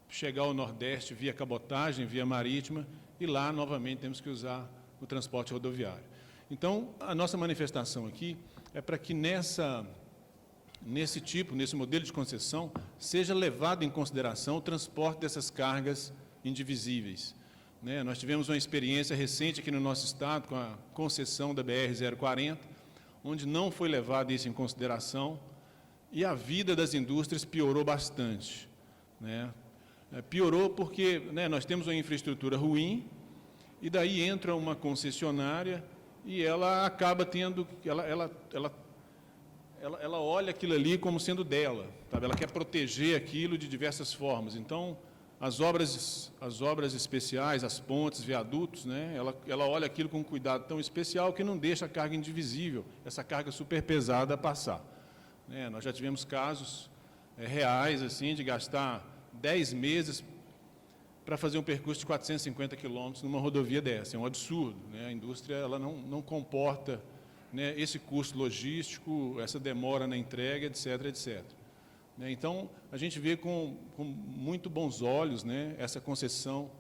chegar ao Nordeste via cabotagem, via marítima, e lá, novamente, temos que usar o transporte rodoviário. Então, a nossa manifestação aqui é para que nesse modelo de concessão, seja levado em consideração o transporte dessas cargas indivisíveis. Nós tivemos uma experiência recente aqui no nosso estado com a concessão da BR-040, onde não foi levado isso em consideração e a vida das indústrias piorou bastante. Piorou porque nós temos uma infraestrutura ruim e daí entra uma concessionária e ela acaba tendo... Ela olha aquilo ali como sendo dela, sabe? Ela quer proteger aquilo de diversas formas. Então, as obras especiais, as pontes, viadutos, ela olha aquilo com um cuidado tão especial que não deixa a carga indivisível, essa carga superpesada passar. Nós já tivemos casos reais assim, de gastar 10 meses para fazer um percurso de 450 quilômetros numa rodovia dessa. É um absurdo. A indústria ela não comporta esse custo logístico, essa demora na entrega, etc., etc. Então, a gente vê com muito bons olhos essa concessão,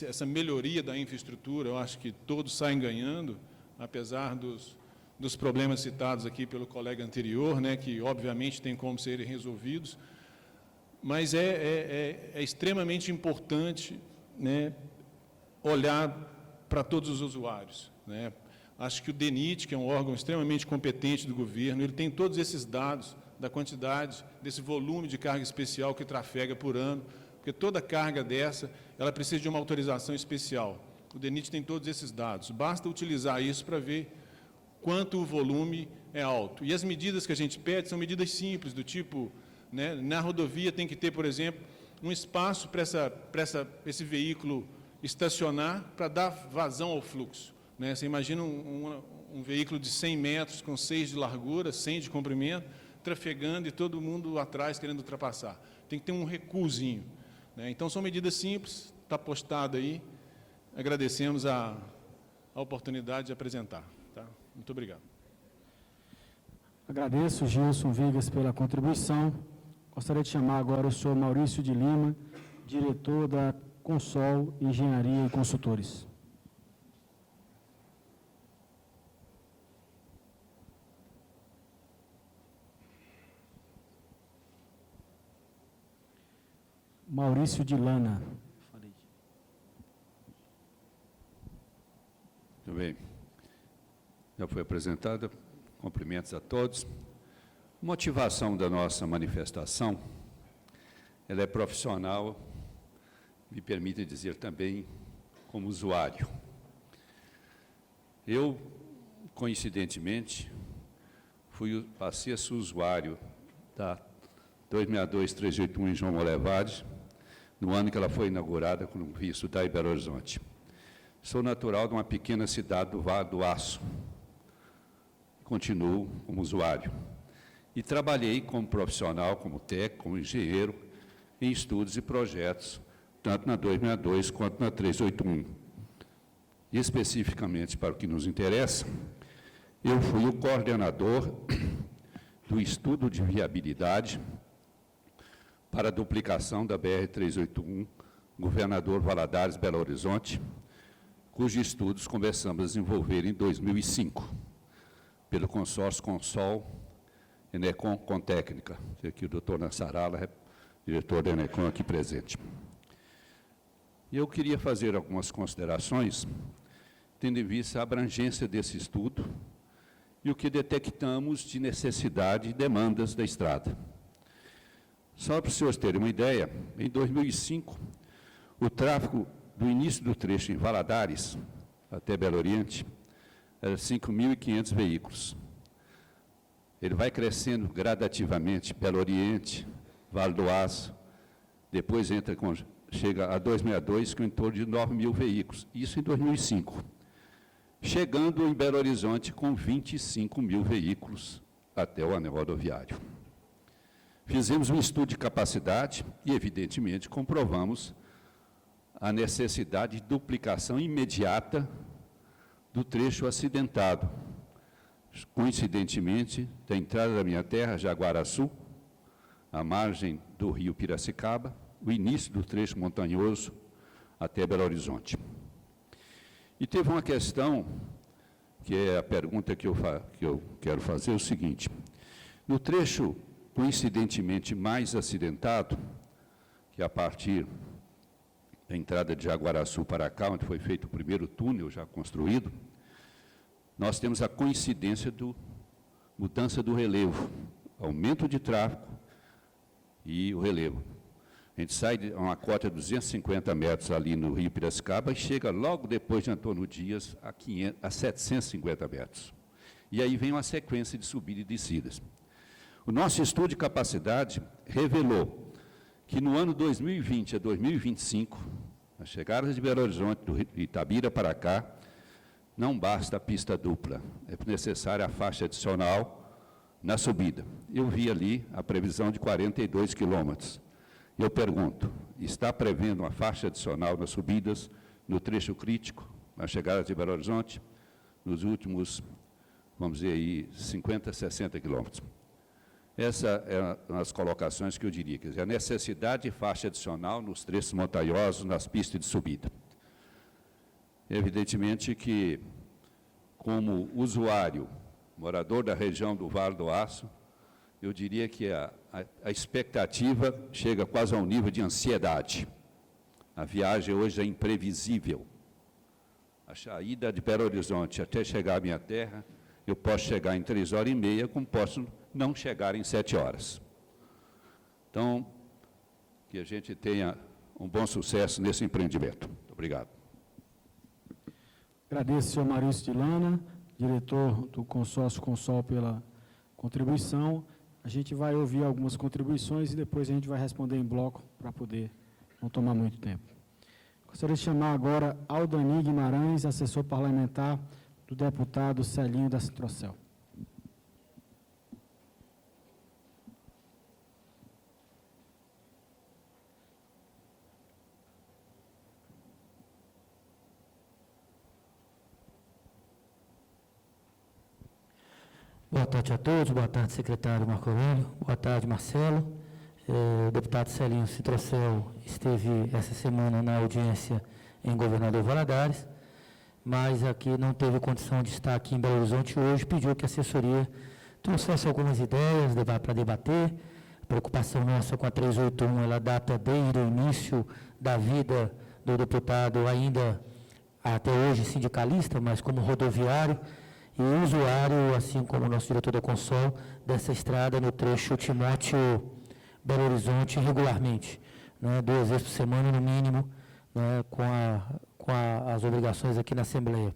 essa melhoria da infraestrutura. Eu acho que todos saem ganhando, apesar dos problemas citados aqui pelo colega anterior, que obviamente tem como serem resolvidos, mas é extremamente importante olhar para todos os usuários. Acho que o DENIT, que é um órgão extremamente competente do governo, ele tem todos esses dados da quantidade, desse volume de carga especial que trafega por ano, porque toda carga dessa, ela precisa de uma autorização especial. O DENIT tem todos esses dados. Basta utilizar isso para ver quanto o volume é alto. E as medidas que a gente pede são medidas simples, do tipo, na rodovia tem que ter, por exemplo, um espaço para esse veículo estacionar para dar vazão ao fluxo. Você imagina um veículo de 100 metros com 6 de largura, 100 de comprimento, trafegando e todo mundo atrás querendo ultrapassar. Tem que ter um recuozinho. Então, são medidas simples, está postado aí. Agradecemos a oportunidade de apresentar. Tá? Muito obrigado. Agradeço, Gilson Vigas, pela contribuição. Gostaria de chamar agora o senhor Maurício de Lima, diretor da Consol Engenharia e Consultores. Maurício de Lana. Muito bem. Já foi apresentada. Cumprimentos a todos. A motivação da nossa manifestação, ela é profissional, me permite dizer também como usuário. Eu, coincidentemente, passei a ser usuário da 262-381 em João Molevade, no ano que ela foi inaugurada, quando vim estudar em Belo Horizonte. Sou natural de uma pequena cidade do Vale do Aço. Continuo como usuário. E trabalhei como profissional, como técnico, como engenheiro, em estudos e projetos, tanto na 262 quanto na 381. Especificamente para o que nos interessa, eu fui o coordenador do estudo de viabilidade para a duplicação da BR-381, Governador Valadares, Belo Horizonte, cujos estudos começamos a desenvolver em 2005, pelo consórcio Consol, Enecom Contécnica. Aqui o doutor Nassarala, diretor da Enecom, aqui presente. Eu queria fazer algumas considerações, tendo em vista a abrangência desse estudo e o que detectamos de necessidade e demandas da estrada. Só para os senhores terem uma ideia, em 2005, o tráfego do início do trecho em Valadares até Belo Oriente era 5.500 veículos. Ele vai crescendo gradativamente, Belo Oriente, Vale do Aço, depois chega a 262, com em torno de 9.000 veículos, isso em 2005. Chegando em Belo Horizonte com 25.000 veículos até o anel rodoviário. Fizemos um estudo de capacidade e, evidentemente, comprovamos a necessidade de duplicação imediata do trecho acidentado, coincidentemente, da entrada da minha terra, Jaguaraçu, à margem do rio Piracicaba, o início do trecho montanhoso até Belo Horizonte. E teve uma questão, que é a pergunta que eu quero fazer, é o seguinte: no trecho coincidentemente mais acidentado, que é a partir da entrada de Jaguaraçu para cá, onde foi feito o primeiro túnel já construído, nós temos a coincidência do mudança do relevo, aumento de tráfego e o relevo. A gente sai de uma cota de 250 metros ali no rio Piracicaba e chega logo depois de Antônio Dias a 750 metros. E aí vem uma sequência de subidas e descidas. O nosso estudo de capacidade revelou que no ano 2020 a 2025, a chegada de Belo Horizonte, do Itabira para cá, não basta a pista dupla, é necessária a faixa adicional na subida. Eu vi ali a previsão de 42 quilômetros. Eu pergunto, está prevendo uma faixa adicional nas subidas, no trecho crítico, na chegada de Belo Horizonte, nos últimos, vamos dizer aí, 50, 60 quilômetros? Essa é as colocações que eu diria, quer dizer, a necessidade de faixa adicional nos trechos montanhosos, nas pistas de subida. Evidentemente que, como usuário, morador da região do Vale do Aço, eu diria que a expectativa chega quase ao nível de ansiedade. A viagem hoje é imprevisível. A ida de Belo Horizonte até chegar à minha terra, eu posso chegar em 3h30, como posso não chegar em 7 horas. Então, que a gente tenha um bom sucesso nesse empreendimento. Muito obrigado. Agradeço ao senhor Maurício de Lana, diretor do consórcio Consol, pela contribuição. A gente vai ouvir algumas contribuições e depois a gente vai responder em bloco para poder não tomar muito tempo. Gostaria de chamar agora Aldani Guimarães, assessor parlamentar do deputado Celinho da Citrocel. Boa tarde a todos, boa tarde, secretário Marco Aurélio, boa tarde, Marcelo. O deputado Celinho Citrocel esteve essa semana na audiência em Governador Valadares, mas aqui não teve condição de estar aqui em Belo Horizonte hoje, pediu que a assessoria trouxesse algumas ideias para debater. A preocupação nossa com a 381, ela data desde o início da vida do deputado, ainda até hoje sindicalista, mas como rodoviário, e usuário, assim como o nosso diretor da Consol, dessa estrada no trecho Timóteo-Belo Horizonte regularmente, né, 2 vezes por semana no mínimo, né, com as obrigações aqui na Assembleia.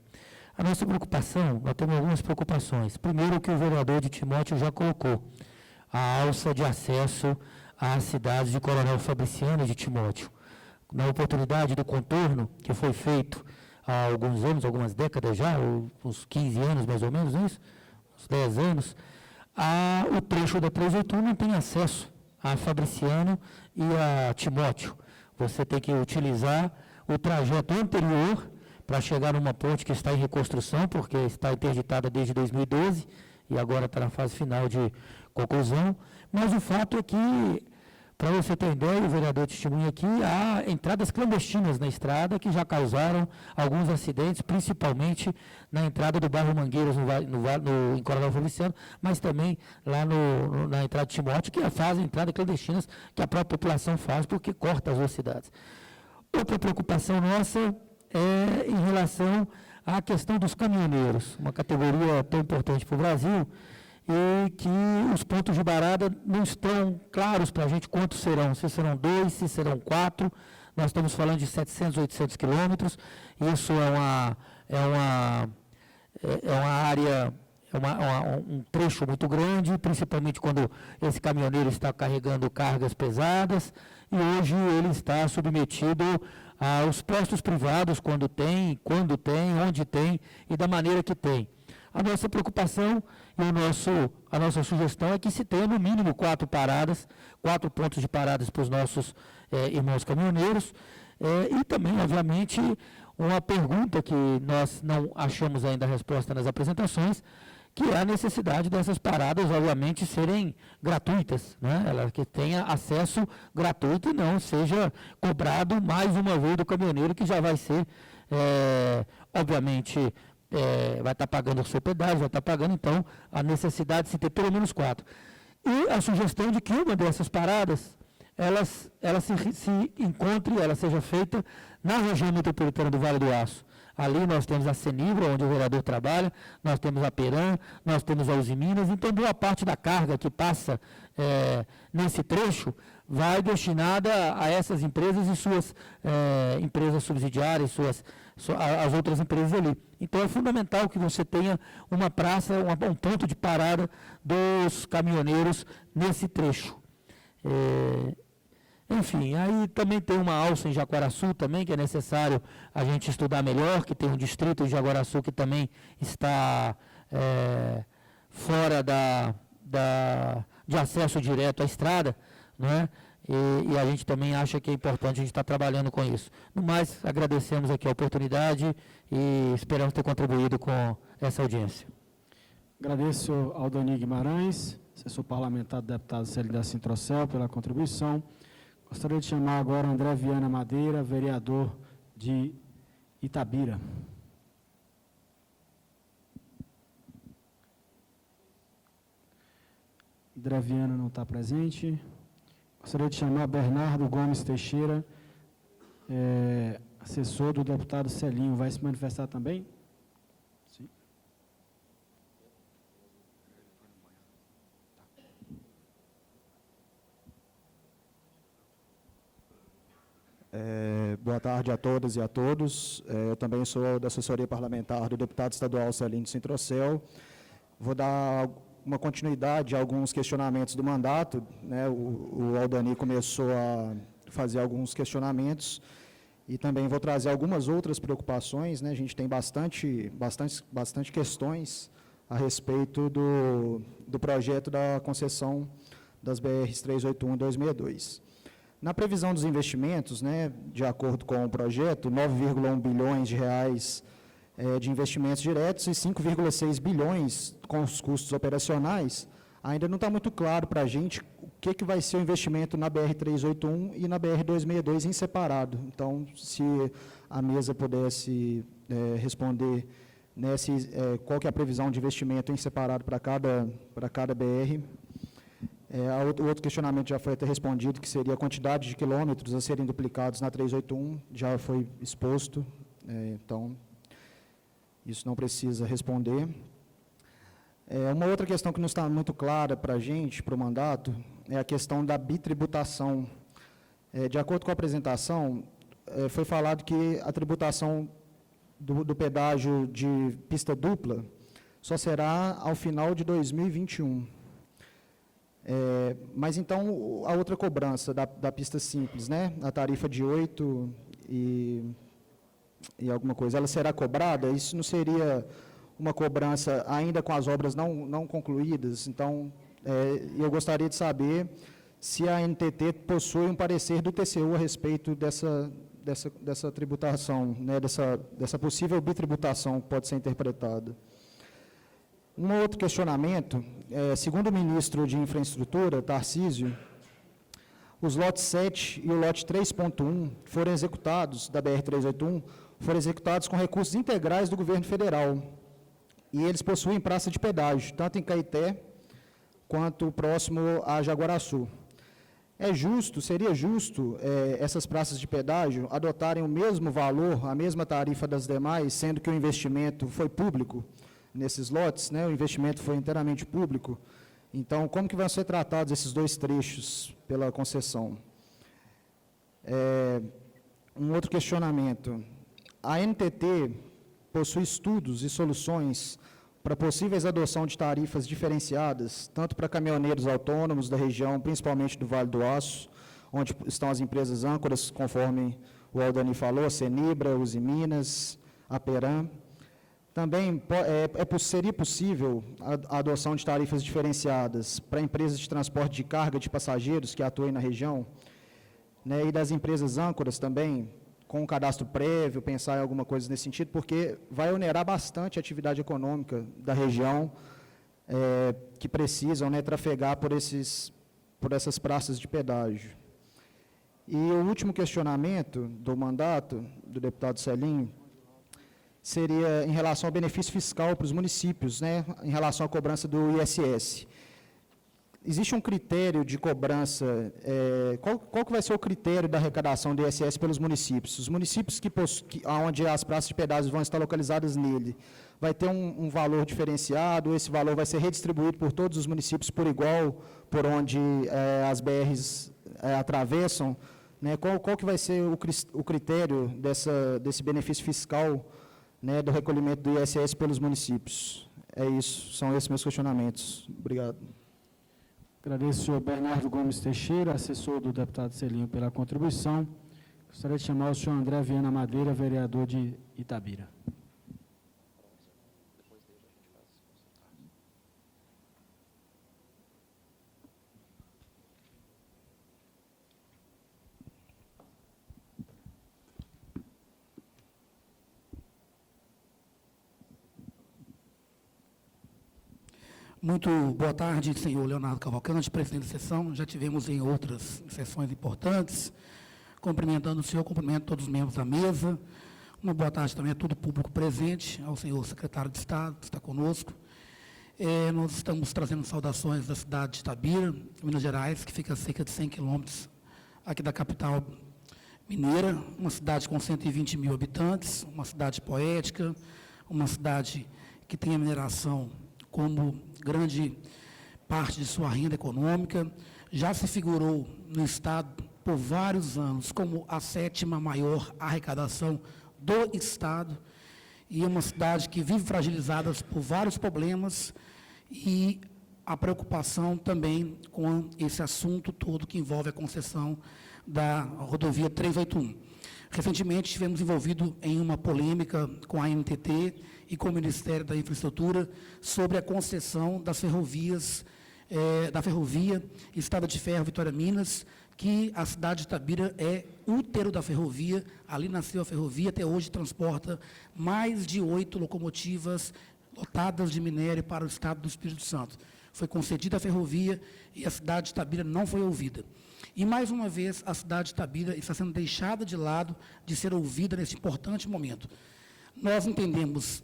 A nossa preocupação, nós temos algumas preocupações. Primeiro, o que o vereador de Timóteo já colocou, a alça de acesso às cidades de Coronel Fabriciano e de Timóteo. Na oportunidade do contorno, que foi feito há alguns anos, algumas décadas já, uns 15 anos mais ou menos, isso? Uns 10 anos, o trecho da 381 não tem acesso a Fabriciano e a Timóteo. Você tem que utilizar o trajeto anterior para chegar numa ponte que está em reconstrução, porque está interditada desde 2012 e agora está na fase final de conclusão. Mas o fato é que, para você ter ideia, o vereador testemunha aqui, há entradas clandestinas na estrada que já causaram alguns acidentes, principalmente na entrada do bairro Mangueiras, em Coronel Fabriciano, mas também lá na entrada de Timóteo, que fazem entradas clandestinas que a própria população faz porque corta as velocidades. Outra preocupação nossa é em relação à questão dos caminhoneiros, uma categoria tão importante para o Brasil, e que os pontos de parada não estão claros para a gente quantos serão, se serão 2, se serão 4, nós estamos falando de 700, 800 quilômetros, isso é uma área, um trecho muito grande, principalmente quando esse caminhoneiro está carregando cargas pesadas, e hoje ele está submetido aos postos privados, quando tem, onde tem e da maneira que tem. A nossa preocupação e a nossa sugestão é que se tenha no mínimo 4 pontos de paradas para os nossos irmãos caminhoneiros, e também, obviamente, uma pergunta que nós não achamos ainda a resposta nas apresentações, que é a necessidade dessas paradas, obviamente, serem gratuitas, né? Ela que tenha acesso gratuito e não seja cobrado mais uma vez do caminhoneiro, que já vai ser, obviamente, vai estar pagando o seu pedágio, vai estar pagando, então, a necessidade de se ter pelo menos 4. E a sugestão de que uma dessas paradas, ela se encontre, ela seja feita na região metropolitana do Vale do Aço. Ali nós temos a Senibra, onde o vereador trabalha, nós temos a Peram, nós temos a Usiminas, então boa parte da carga que passa nesse trecho vai destinada a essas empresas e suas empresas subsidiárias, as outras empresas ali. Então é fundamental que você tenha uma praça, um ponto de parada dos caminhoneiros nesse trecho. Enfim, aí também tem uma alça em Jaguaraçu também, que é necessário a gente estudar melhor, que tem um distrito de Jaguaraçu que também está fora de acesso direto à estrada, né? E a gente também acha que é importante a gente estar trabalhando com isso. No mais, agradecemos aqui a oportunidade e esperamos ter contribuído com essa audiência. Agradeço ao Aldoni Guimarães, assessor parlamentar do deputado Célio da Sintrocel, pela contribuição. Gostaria de chamar agora André Viana Madeira, vereador de Itabira. André Viana não está presente. Gostaria de chamar Bernardo Gomes Teixeira, assessor do deputado Celinho. Vai se manifestar também? Sim. Boa tarde a todas e a todos. Eu também sou da assessoria parlamentar do deputado estadual Celinho de Sintrocel. Vou dar uma continuidade a alguns questionamentos do mandato, né? O Aldani começou a fazer alguns questionamentos e também vou trazer algumas outras preocupações, né? A gente tem bastante questões a respeito do projeto da concessão das BRs 381 e 262. Na previsão dos investimentos, né, de acordo com o projeto, 9,1 bilhões de reais de investimentos diretos e 5,6 bilhões com os custos operacionais, ainda não está muito claro para a gente o que vai ser o investimento na BR-381 e na BR-262 em separado. Então, se a mesa pudesse responder, né, qual que é a previsão de investimento em separado para cada BR. O outro questionamento já foi até respondido, que seria a quantidade de quilômetros a serem duplicados na 381, já foi exposto, então, isso não precisa responder. Uma outra questão que não está muito clara para a gente, para o mandato, é a questão da bitributação. De acordo com a apresentação, foi falado que a tributação do pedágio de pista dupla só será ao final de 2021. Mas, então, a outra cobrança da pista simples, né, a tarifa de 8 e alguma coisa, ela será cobrada? Isso não seria uma cobrança ainda com as obras não concluídas? Então, eu gostaria de saber se a NTT possui um parecer do TCU a respeito dessa tributação, né, dessa possível bitributação que pode ser interpretada. Um outro questionamento, segundo o ministro de Infraestrutura, Tarcísio, os lotes 7 e o lote 3.1 foram executados, da BR-381, foram executados com recursos integrais do governo federal. E eles possuem praça de pedágio, tanto em Caeté quanto próximo a Jaguaraçu. Seria justo essas praças de pedágio adotarem o mesmo valor, a mesma tarifa das demais, sendo que o investimento foi público nesses lotes, né? O investimento foi inteiramente público. Então, como que vão ser tratados esses dois trechos pela concessão? Um outro questionamento. A NTT possui estudos e soluções para possíveis adoção de tarifas diferenciadas, tanto para caminhoneiros autônomos da região, principalmente do Vale do Aço, onde estão as empresas âncoras, conforme o Aldani falou, a Senibra, Usiminas, a Peram. Também seria possível a adoção de tarifas diferenciadas para empresas de transporte de carga de passageiros que atuem na região, né, e das empresas âncoras também, com um cadastro prévio, pensar em alguma coisa nesse sentido, porque vai onerar bastante a atividade econômica da região, que precisam, né, trafegar por essas praças de pedágio. E o último questionamento do mandato do deputado Celinho seria em relação ao benefício fiscal para os municípios, né, em relação à cobrança do ISS. Existe um critério de cobrança, qual que vai ser o critério da arrecadação do ISS pelos municípios? Os municípios onde as praças de pedágio vão estar localizadas nele, vai ter um valor diferenciado, esse valor vai ser redistribuído por todos os municípios por igual, por onde as BRs atravessam, né? Qual que vai ser o critério desse benefício fiscal, né, do recolhimento do ISS pelos municípios? É isso, são esses meus questionamentos. Obrigado. Agradeço ao senhor Bernardo Gomes Teixeira, assessor do deputado Celinho, pela contribuição. Gostaria de chamar o senhor André Viana Madeira, vereador de Itabira. Muito boa tarde, senhor Leonardo Cavalcante, presidente da sessão. Já tivemos em outras sessões importantes. Cumprimentando o senhor, cumprimento todos os membros da mesa. Uma boa tarde também a todo o público presente, ao senhor secretário de Estado, que está conosco. Nós estamos trazendo saudações da cidade de Itabira, Minas Gerais, que fica a cerca de 100 quilômetros aqui da capital mineira, uma cidade com 120 mil habitantes, uma cidade poética, uma cidade que tem a mineração como grande parte de sua renda econômica, já se figurou no Estado por vários anos como a 7ª maior arrecadação do Estado, e é uma cidade que vive fragilizada por vários problemas, e a preocupação também com esse assunto todo que envolve a concessão da rodovia 381. Recentemente, estivemos envolvidos em uma polêmica com a NTT e com o Ministério da Infraestrutura sobre a concessão das ferrovias, da ferrovia Estrada de Ferro Vitória Minas, que a cidade de Itabira é útero da ferrovia, ali nasceu a ferrovia, até hoje transporta mais de 8 locomotivas lotadas de minério para o estado do Espírito Santo. Foi concedida a ferrovia e a cidade de Itabira não foi ouvida. E, mais uma vez, a cidade de Itabira está sendo deixada de lado de ser ouvida nesse importante momento. Nós entendemos,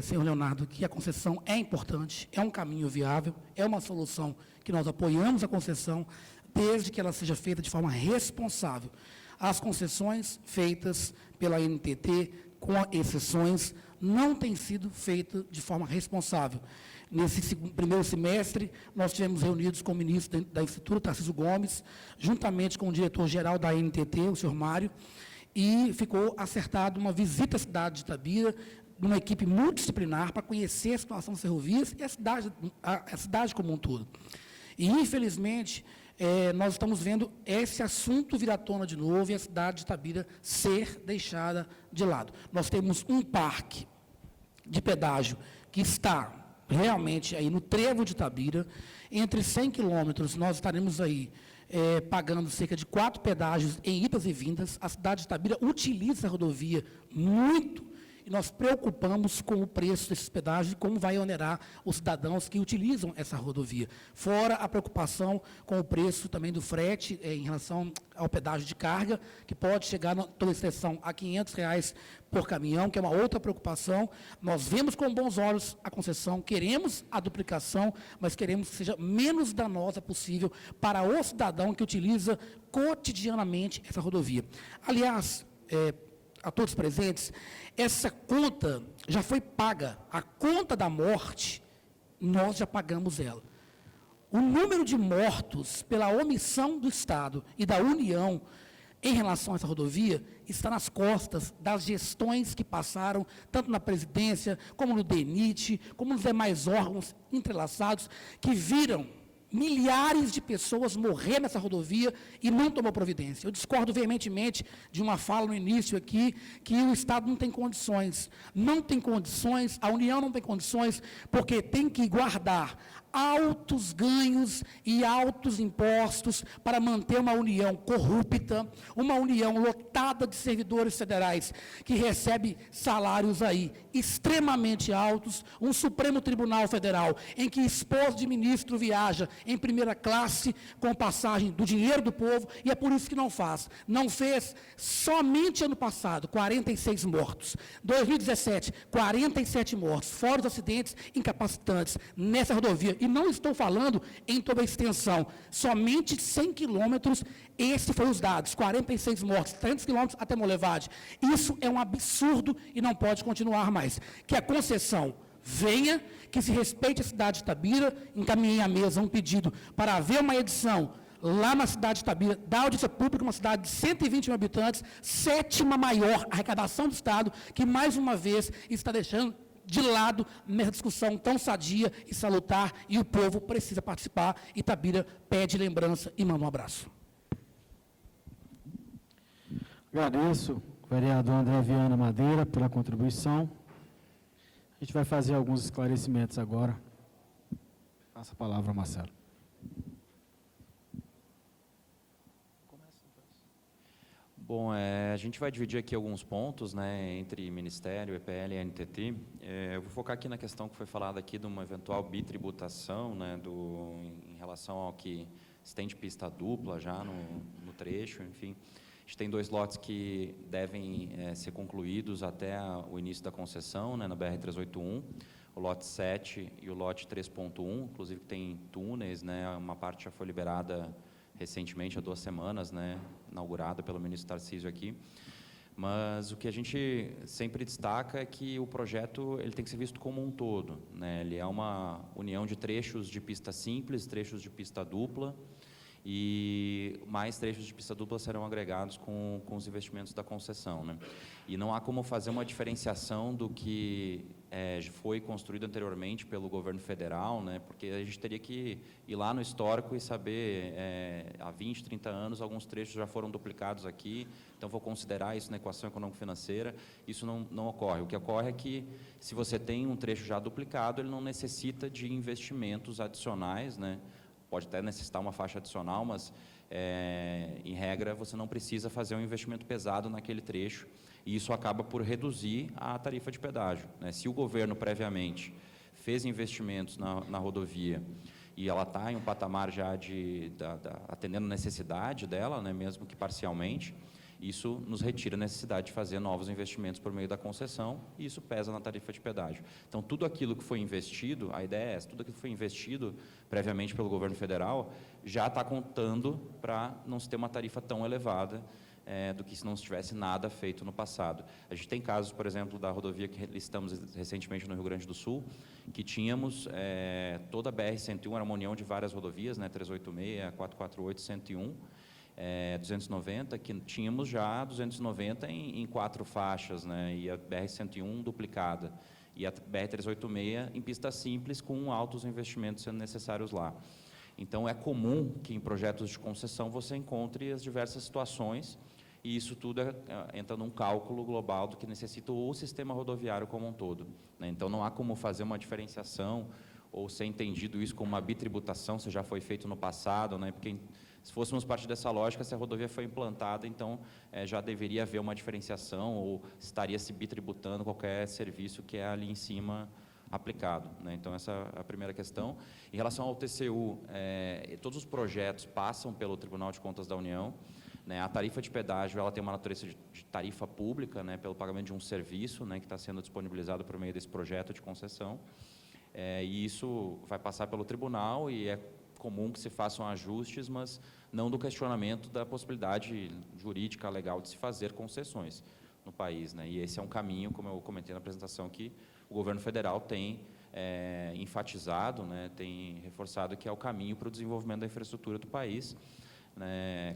senhor Leonardo, que a concessão é importante, é um caminho viável, é uma solução que nós apoiamos a concessão, desde que ela seja feita de forma responsável. As concessões feitas pela NTT, com exceções, não têm sido feitas de forma responsável. Nesse primeiro semestre, nós tivemos reunidos com o ministro da Infraestrutura, Tarcísio Gomes, juntamente com o diretor-geral da NTT, o senhor Mário, e ficou acertada uma visita à cidade de Itabira, uma equipe multidisciplinar para conhecer a situação das ferrovias e a cidade como um todo. E, infelizmente, nós estamos vendo esse assunto vir à tona de novo e a cidade de Itabira ser deixada de lado. Nós temos um parque de pedágio que está realmente aí no trevo de Itabira, entre 100 quilômetros, nós estaremos aí pagando cerca de 4 pedágios em idas e vindas. A cidade de Itabira utiliza a rodovia muito, e nós preocupamos com o preço desses pedágios e como vai onerar os cidadãos que utilizam essa rodovia. Fora a preocupação com o preço também do frete em relação ao pedágio de carga, que pode chegar, toda exceção, a R$ 500 por caminhão, que é uma outra preocupação. Nós vemos com bons olhos a concessão, queremos a duplicação, mas queremos que seja menos danosa possível para o cidadão que utiliza cotidianamente essa rodovia. Aliás, a todos presentes, essa conta já foi paga. A conta da morte, nós já pagamos ela. O número de mortos pela omissão do Estado e da União em relação a essa rodovia está nas costas das gestões que passaram, tanto na presidência, como no DENIT, como nos demais órgãos entrelaçados, que viram milhares de pessoas morrer nessa rodovia e não tomou providência. Eu discordo veementemente de uma fala no início aqui, que o Estado não tem condições. Não tem condições, a União não tem condições, porque tem que guardar altos ganhos e altos impostos para manter uma União corrupta, uma União lotada de servidores federais, que recebe salários aí extremamente altos, um Supremo Tribunal Federal, em que esposo de ministro viaja em primeira classe, com passagem do dinheiro do povo, e é por isso que não faz. Não fez somente ano passado, 46 mortos. 2017, 47 mortos, fora os acidentes incapacitantes nessa rodovia. E não estou falando em toda a extensão, somente 100 quilômetros, esses foram os dados, 46 mortos, 300 quilômetros até Molevade. Isso é um absurdo e não pode continuar mais. Que a concessão venha, que se respeite a cidade de Itabira. Encaminhei à mesa um pedido para haver uma edição lá na cidade de Itabira, da audiência pública, uma cidade de 120 mil habitantes, 7ª maior arrecadação do Estado, que mais uma vez está deixando de lado nessa discussão tão sadia e salutar, e o povo precisa participar. Itabira pede lembrança e manda um abraço. Agradeço o vereador André Viana Madeira pela contribuição. A gente vai fazer alguns esclarecimentos agora. Passa a palavra, Marcelo. Bom, a gente vai dividir aqui alguns pontos, né, entre Ministério, EPL e NTT. Eu vou focar aqui na questão que foi falada aqui de uma eventual bitributação, né, em relação ao que se tem de pista dupla já no trecho, enfim. A gente tem 2 lotes que devem ser concluídos até o início da concessão, né, na BR-381, o lote 7 e o lote 3.1, inclusive tem túneis, né, uma parte já foi liberada recentemente, há 2 semanas, né, inaugurada pelo ministro Tarcísio aqui. Mas o que a gente sempre destaca é que o projeto ele tem que ser visto como um todo, né? Ele é uma união de trechos de pista simples, trechos de pista dupla, e mais trechos de pista dupla serão agregados com os investimentos da concessão, né? E não há como fazer uma diferenciação do que foi construído anteriormente pelo governo federal, né? Porque a gente teria que ir lá no histórico e saber, há 20, 30 anos, alguns trechos já foram duplicados aqui, então vou considerar isso na equação econômico-financeira. Isso não ocorre. O que ocorre é que, se você tem um trecho já duplicado, ele não necessita de investimentos adicionais, né? Pode até necessitar uma faixa adicional, mas, em regra, você não precisa fazer um investimento pesado naquele trecho, e isso acaba por reduzir a tarifa de pedágio, né? Se o governo, previamente, fez investimentos na rodovia e ela está em um patamar já atendendo a necessidade dela, né, mesmo que parcialmente, isso nos retira a necessidade de fazer novos investimentos por meio da concessão, e isso pesa na tarifa de pedágio. Então, tudo aquilo que foi investido, a ideia é essa, tudo aquilo que foi investido previamente pelo governo federal já está contando para não se ter uma tarifa tão elevada do que se não tivesse nada feito no passado. A gente tem casos, por exemplo, da rodovia que listamos recentemente no Rio Grande do Sul, que tínhamos toda a BR-101, era uma união de várias rodovias, né, 386, 448, 101, 290, que tínhamos já 290 em 4 faixas, né, e a BR-101 duplicada, e a BR-386 em pista simples, com altos investimentos sendo necessários lá. Então, é comum que em projetos de concessão você encontre as diversas situações, e isso tudo entra num cálculo global do que necessita o sistema rodoviário como um todo, né? Então, não há como fazer uma diferenciação ou ser entendido isso como uma bitributação, se já foi feito no passado, né? Porque Se fôssemos partir dessa lógica, se a rodovia foi implantada, então já deveria haver uma diferenciação ou estaria se bitributando qualquer serviço que é ali em cima aplicado, né? Então, essa é a primeira questão. Em relação ao TCU, todos os projetos passam pelo Tribunal de Contas da União, né? A tarifa de pedágio ela tem uma natureza de tarifa pública, né, pelo pagamento de um serviço, né, que está sendo disponibilizado por meio desse projeto de concessão, e isso vai passar pelo tribunal e é comum que se façam ajustes, mas não do questionamento da possibilidade jurídica, legal de se fazer concessões no país, né? E esse é um caminho, como eu comentei na apresentação, que o governo federal tem enfatizado, né, tem reforçado que é o caminho para o desenvolvimento da infraestrutura do país.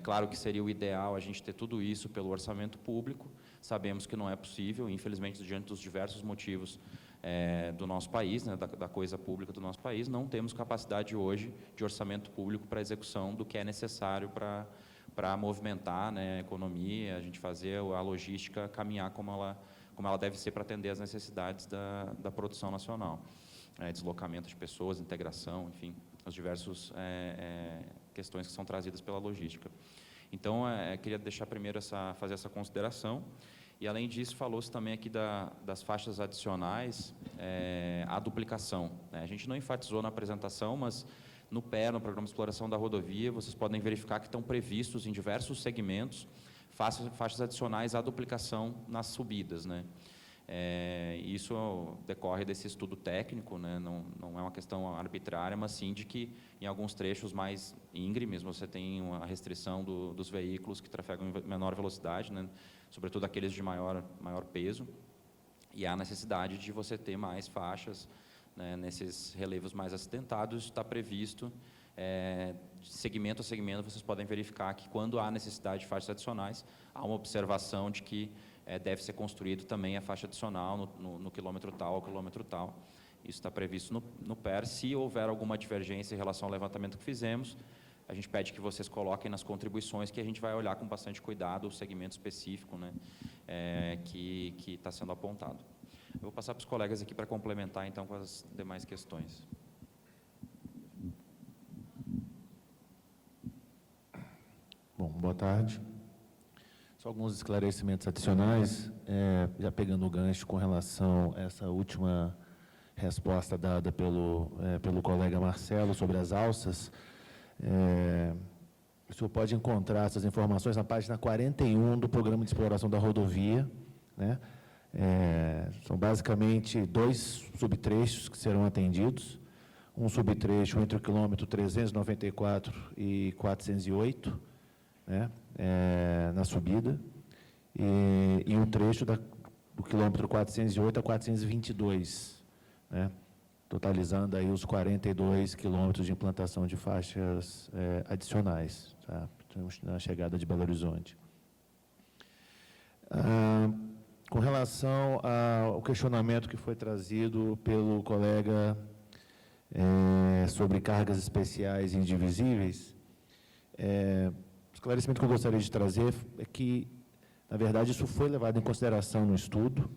Claro que seria o ideal a gente ter tudo isso pelo orçamento público, sabemos que não é possível, infelizmente, diante dos diversos motivos do nosso país, né, da coisa pública do nosso país, não temos capacidade hoje de orçamento público para a execução do que é necessário para movimentar, né, a economia, a gente fazer a logística caminhar como ela deve ser para atender às necessidades da produção nacional. Deslocamento de pessoas, integração, enfim, as diversas questões que são trazidas pela logística. Então, queria deixar primeiro fazer essa consideração. E, além disso, falou-se também aqui das faixas adicionais, a duplicação, né? A gente não enfatizou na apresentação, mas no PER, no Programa de Exploração da Rodovia, vocês podem verificar que estão previstos em diversos segmentos faixas adicionais à duplicação nas subidas, né? Isso decorre desse estudo técnico, né? Não é uma questão arbitrária, mas sim de que em alguns trechos mais íngremes você tem uma restrição dos veículos que trafegam em menor velocidade, né? Sobretudo aqueles de maior peso, e há necessidade de você ter mais faixas, né, nesses relevos mais acidentados. Está previsto, de segmento a segmento, vocês podem verificar que quando há necessidade de faixas adicionais, há uma observação de que deve ser construído também a faixa adicional no quilômetro tal ao quilômetro tal. Isso está previsto no PER. Se houver alguma divergência em relação ao levantamento que fizemos, a gente pede que vocês coloquem nas contribuições, que a gente vai olhar com bastante cuidado o segmento específico, né, que está sendo apontado. Eu vou passar para os colegas aqui para complementar, então, com as demais questões. Bom, boa tarde. Só alguns esclarecimentos adicionais, já pegando o gancho com relação a essa última resposta dada pelo colega Marcelo sobre as alças. O senhor pode encontrar essas informações na página 41 do Programa de Exploração da Rodovia, né? São basicamente 2 subtrechos que serão atendidos. Um subtrecho entre o quilômetro 394 e 408, né, na subida, e um trecho do quilômetro 408 a 422, né, totalizando aí os 42 quilômetros de implantação de faixas adicionais, tá, na chegada de Belo Horizonte. Com relação ao questionamento que foi trazido pelo colega sobre cargas especiais e indivisíveis, o esclarecimento que eu gostaria de trazer é que, na verdade, isso foi levado em consideração no estudo,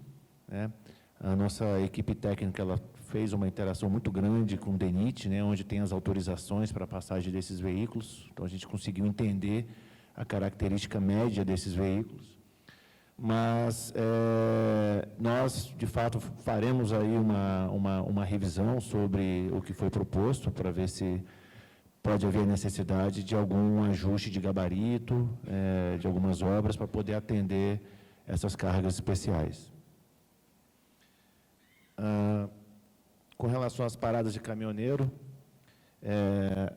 né? A nossa equipe técnica ela fez uma interação muito grande com o DENIT, né, onde tem as autorizações para a passagem desses veículos, então a gente conseguiu entender a característica média desses veículos. Mas nós, de fato, faremos aí uma revisão sobre o que foi proposto, para ver se pode haver necessidade de algum ajuste de gabarito, de algumas obras, para poder atender essas cargas especiais. Com relação às paradas de caminhoneiro,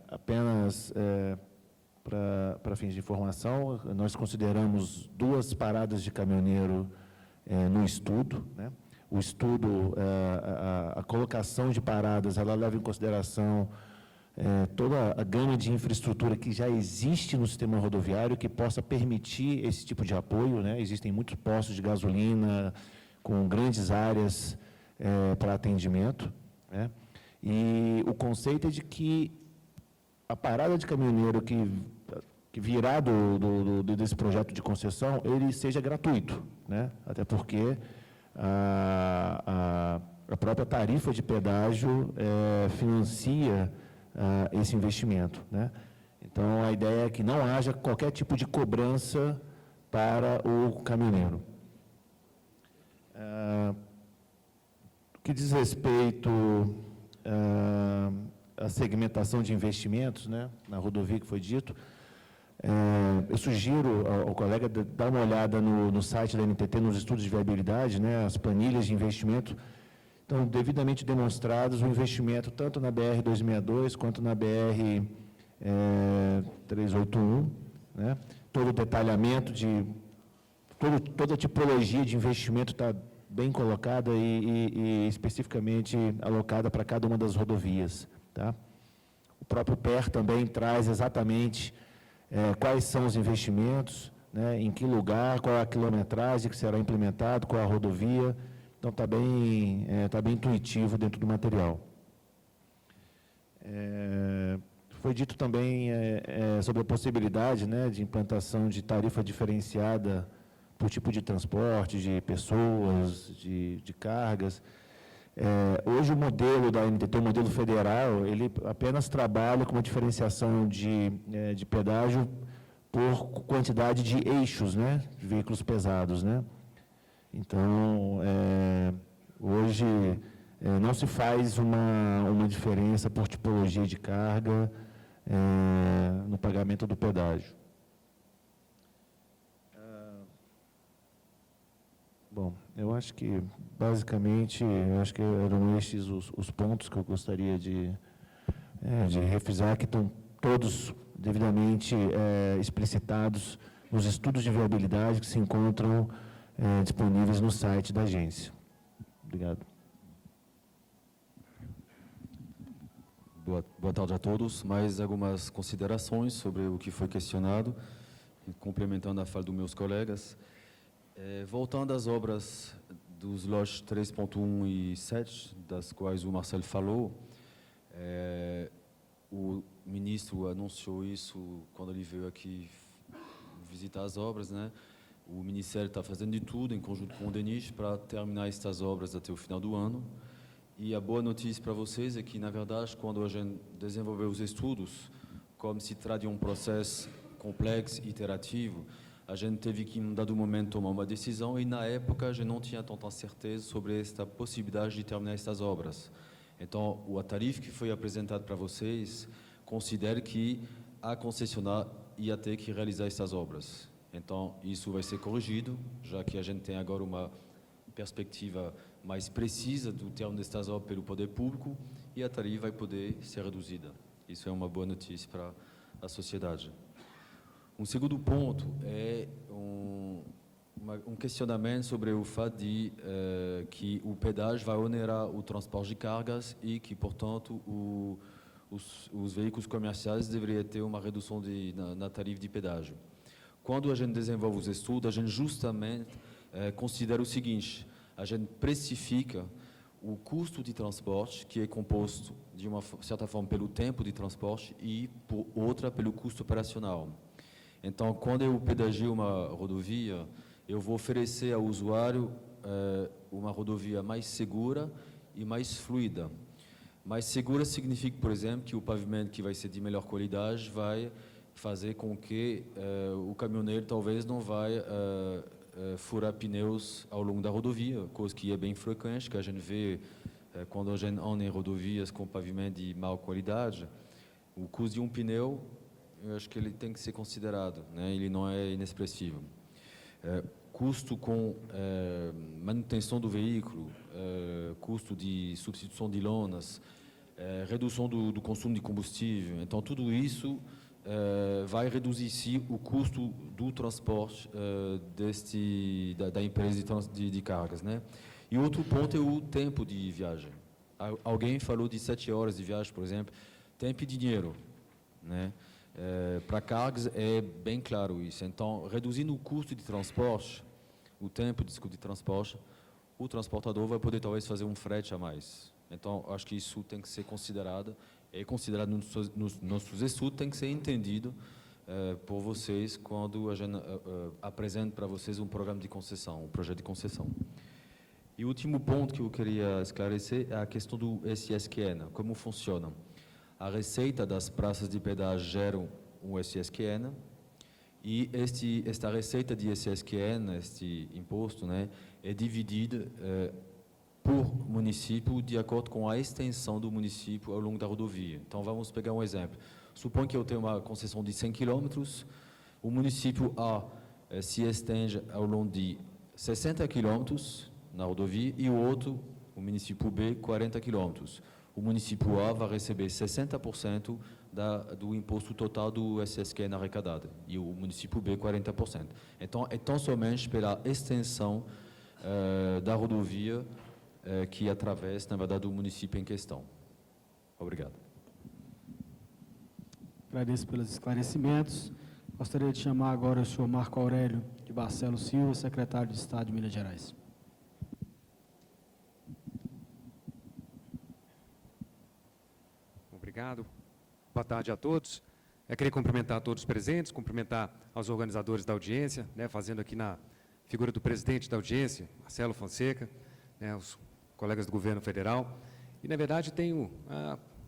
apenas para fins de informação, nós consideramos 2 paradas de caminhoneiro no estudo, né? O estudo, a colocação de paradas, ela leva em consideração toda a gama de infraestrutura que já existe no sistema rodoviário, que possa permitir esse tipo de apoio, né? Existem muitos postos de gasolina com grandes áreas para atendimento, né? E o conceito é de que a parada de caminhoneiro que virá desse projeto de concessão, ele seja gratuito, né? Até porque a própria tarifa de pedágio financia esse investimento, né? Então, a ideia é que não haja qualquer tipo de cobrança para o caminhoneiro. No que diz respeito à segmentação de investimentos, né, na rodovia que foi dito, eu sugiro ao colega dar uma olhada no site da NTT, nos estudos de viabilidade, né, as planilhas de investimento. Então, devidamente demonstrados o investimento tanto na BR-262 quanto na BR-381, né? Todo o detalhamento toda a tipologia de investimento está bem colocada e especificamente alocada para cada uma das rodovias, tá? O próprio PER também traz exatamente quais são os investimentos, né, em que lugar, qual a quilometragem que será implementado, qual a rodovia. Então, está bem intuitivo dentro do material. Foi dito também sobre a possibilidade, né, de implantação de tarifa diferenciada por tipo de transporte, de pessoas, de cargas. Hoje, o modelo da NTT, o modelo federal, ele apenas trabalha com uma diferenciação de pedágio por quantidade de eixos, né, de veículos pesados, né? Então, hoje não se faz uma diferença por tipologia de carga no pagamento do pedágio. Bom, eu acho que, basicamente, eram estes os pontos que eu gostaria de refrisar, que estão todos devidamente explicitados nos estudos de viabilidade que se encontram disponíveis no site da agência. Obrigado. Boa tarde a todos. Mais algumas considerações sobre o que foi questionado, complementando a fala dos meus colegas. Voltando às obras dos lotes 3.1 e 7, das quais o Marcelo falou, o ministro anunciou isso quando ele veio aqui visitar as obras, né? O Ministério está fazendo de tudo, em conjunto com o DENIT, para terminar estas obras até o final do ano. E a boa notícia para vocês é que, na verdade, quando a gente desenvolveu os estudos, como se trata de um processo complexo e iterativo, a gente teve que, em um dado momento, tomar uma decisão e, na época, a gente não tinha tanta certeza sobre esta possibilidade de terminar estas obras. Então, a tarifa que foi apresentada para vocês considera que a concessionária ia ter que realizar estas obras. Então, isso vai ser corrigido, já que a gente tem agora uma perspectiva mais precisa do termo destas obras pelo poder público e a tarifa vai poder ser reduzida. Isso é uma boa notícia para a sociedade. Um segundo ponto é um questionamento sobre o fato de que o pedágio vai onerar o transporte de cargas e que, portanto, os veículos comerciais deveriam ter uma redução na tarifa de pedágio. Quando a gente desenvolve os estudos, a gente justamente considera o seguinte: a gente precifica o custo de transporte, que é composto, de uma certa forma, pelo tempo de transporte e, por outra, pelo custo operacional. Então, quando eu pedagio uma rodovia, eu vou oferecer ao usuário uma rodovia mais segura e mais fluida. Mais segura significa, por exemplo, que o pavimento que vai ser de melhor qualidade vai fazer com que o caminhoneiro talvez não vai furar pneus ao longo da rodovia, coisa que é bem frequente, que a gente vê quando a gente anda em rodovias com pavimento de má qualidade. O custo de um pneu, eu acho que ele tem que ser considerado, né? Ele não é inexpressivo. Custo com manutenção do veículo, custo de substituição de lonas, redução do consumo de combustível. Então, tudo isso vai reduzir sim o custo do transporte da empresa de cargas, né? E outro ponto é o tempo de viagem. Alguém falou de 7 horas de viagem, por exemplo. Tempo e dinheiro, né? Para cargas é bem claro isso. Então, reduzindo o custo de transporte, o tempo de transporte, o transportador vai poder talvez fazer um frete a mais. Então, acho que isso tem que ser considerado. É considerado nos nossos estudos, tem que ser entendido por vocês quando a gente apresenta para vocês um programa de concessão, um projeto de concessão. E o último ponto que eu queria esclarecer é a questão do SSQN, como funciona. A receita das praças de pedágio gera um SSQN, e esta receita de SSQN, este imposto, né, é dividida por município de acordo com a extensão do município ao longo da rodovia. Então, vamos pegar um exemplo. Suponha que eu tenho uma concessão de 100 km, o município A se estende ao longo de 60 km na rodovia e o outro, o município B, 40 km. O município A vai receber 60% do imposto total do SSQN arrecadado e o município B 40%. Então, é tão somente pela extensão da rodovia que atravessa, na verdade, o município em questão. Obrigado. Agradeço pelos esclarecimentos. Gostaria de chamar agora o senhor Marco Aurélio de Barcelos Silva, secretário de Estado de Minas Gerais. Obrigado. Boa tarde a todos. Eu queria cumprimentar todos os presentes, cumprimentar aos organizadores da audiência, né, fazendo aqui na figura do presidente da audiência, Marcelo Fonseca, né, os colegas do governo federal. E, na verdade, tenho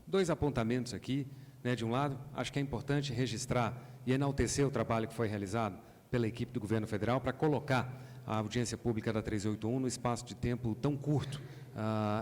dois apontamentos aqui. Né, de um lado, acho que é importante registrar e enaltecer o trabalho que foi realizado pela equipe do governo federal para colocar a audiência pública da 381 no espaço de tempo tão curto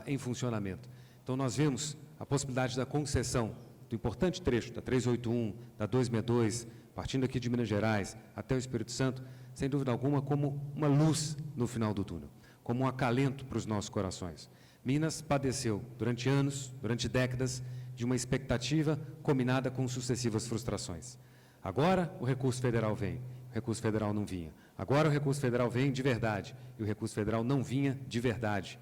em funcionamento. Então, nós vemos a possibilidade da concessão do importante trecho da 381, da 262, partindo aqui de Minas Gerais até o Espírito Santo, sem dúvida alguma, como uma luz no final do túnel, como um acalento para os nossos corações. Minas padeceu durante anos, durante décadas, de uma expectativa combinada com sucessivas frustrações. Agora o recurso federal vem, o recurso federal não vinha. Agora o recurso federal vem de verdade e o recurso federal não vinha de verdade.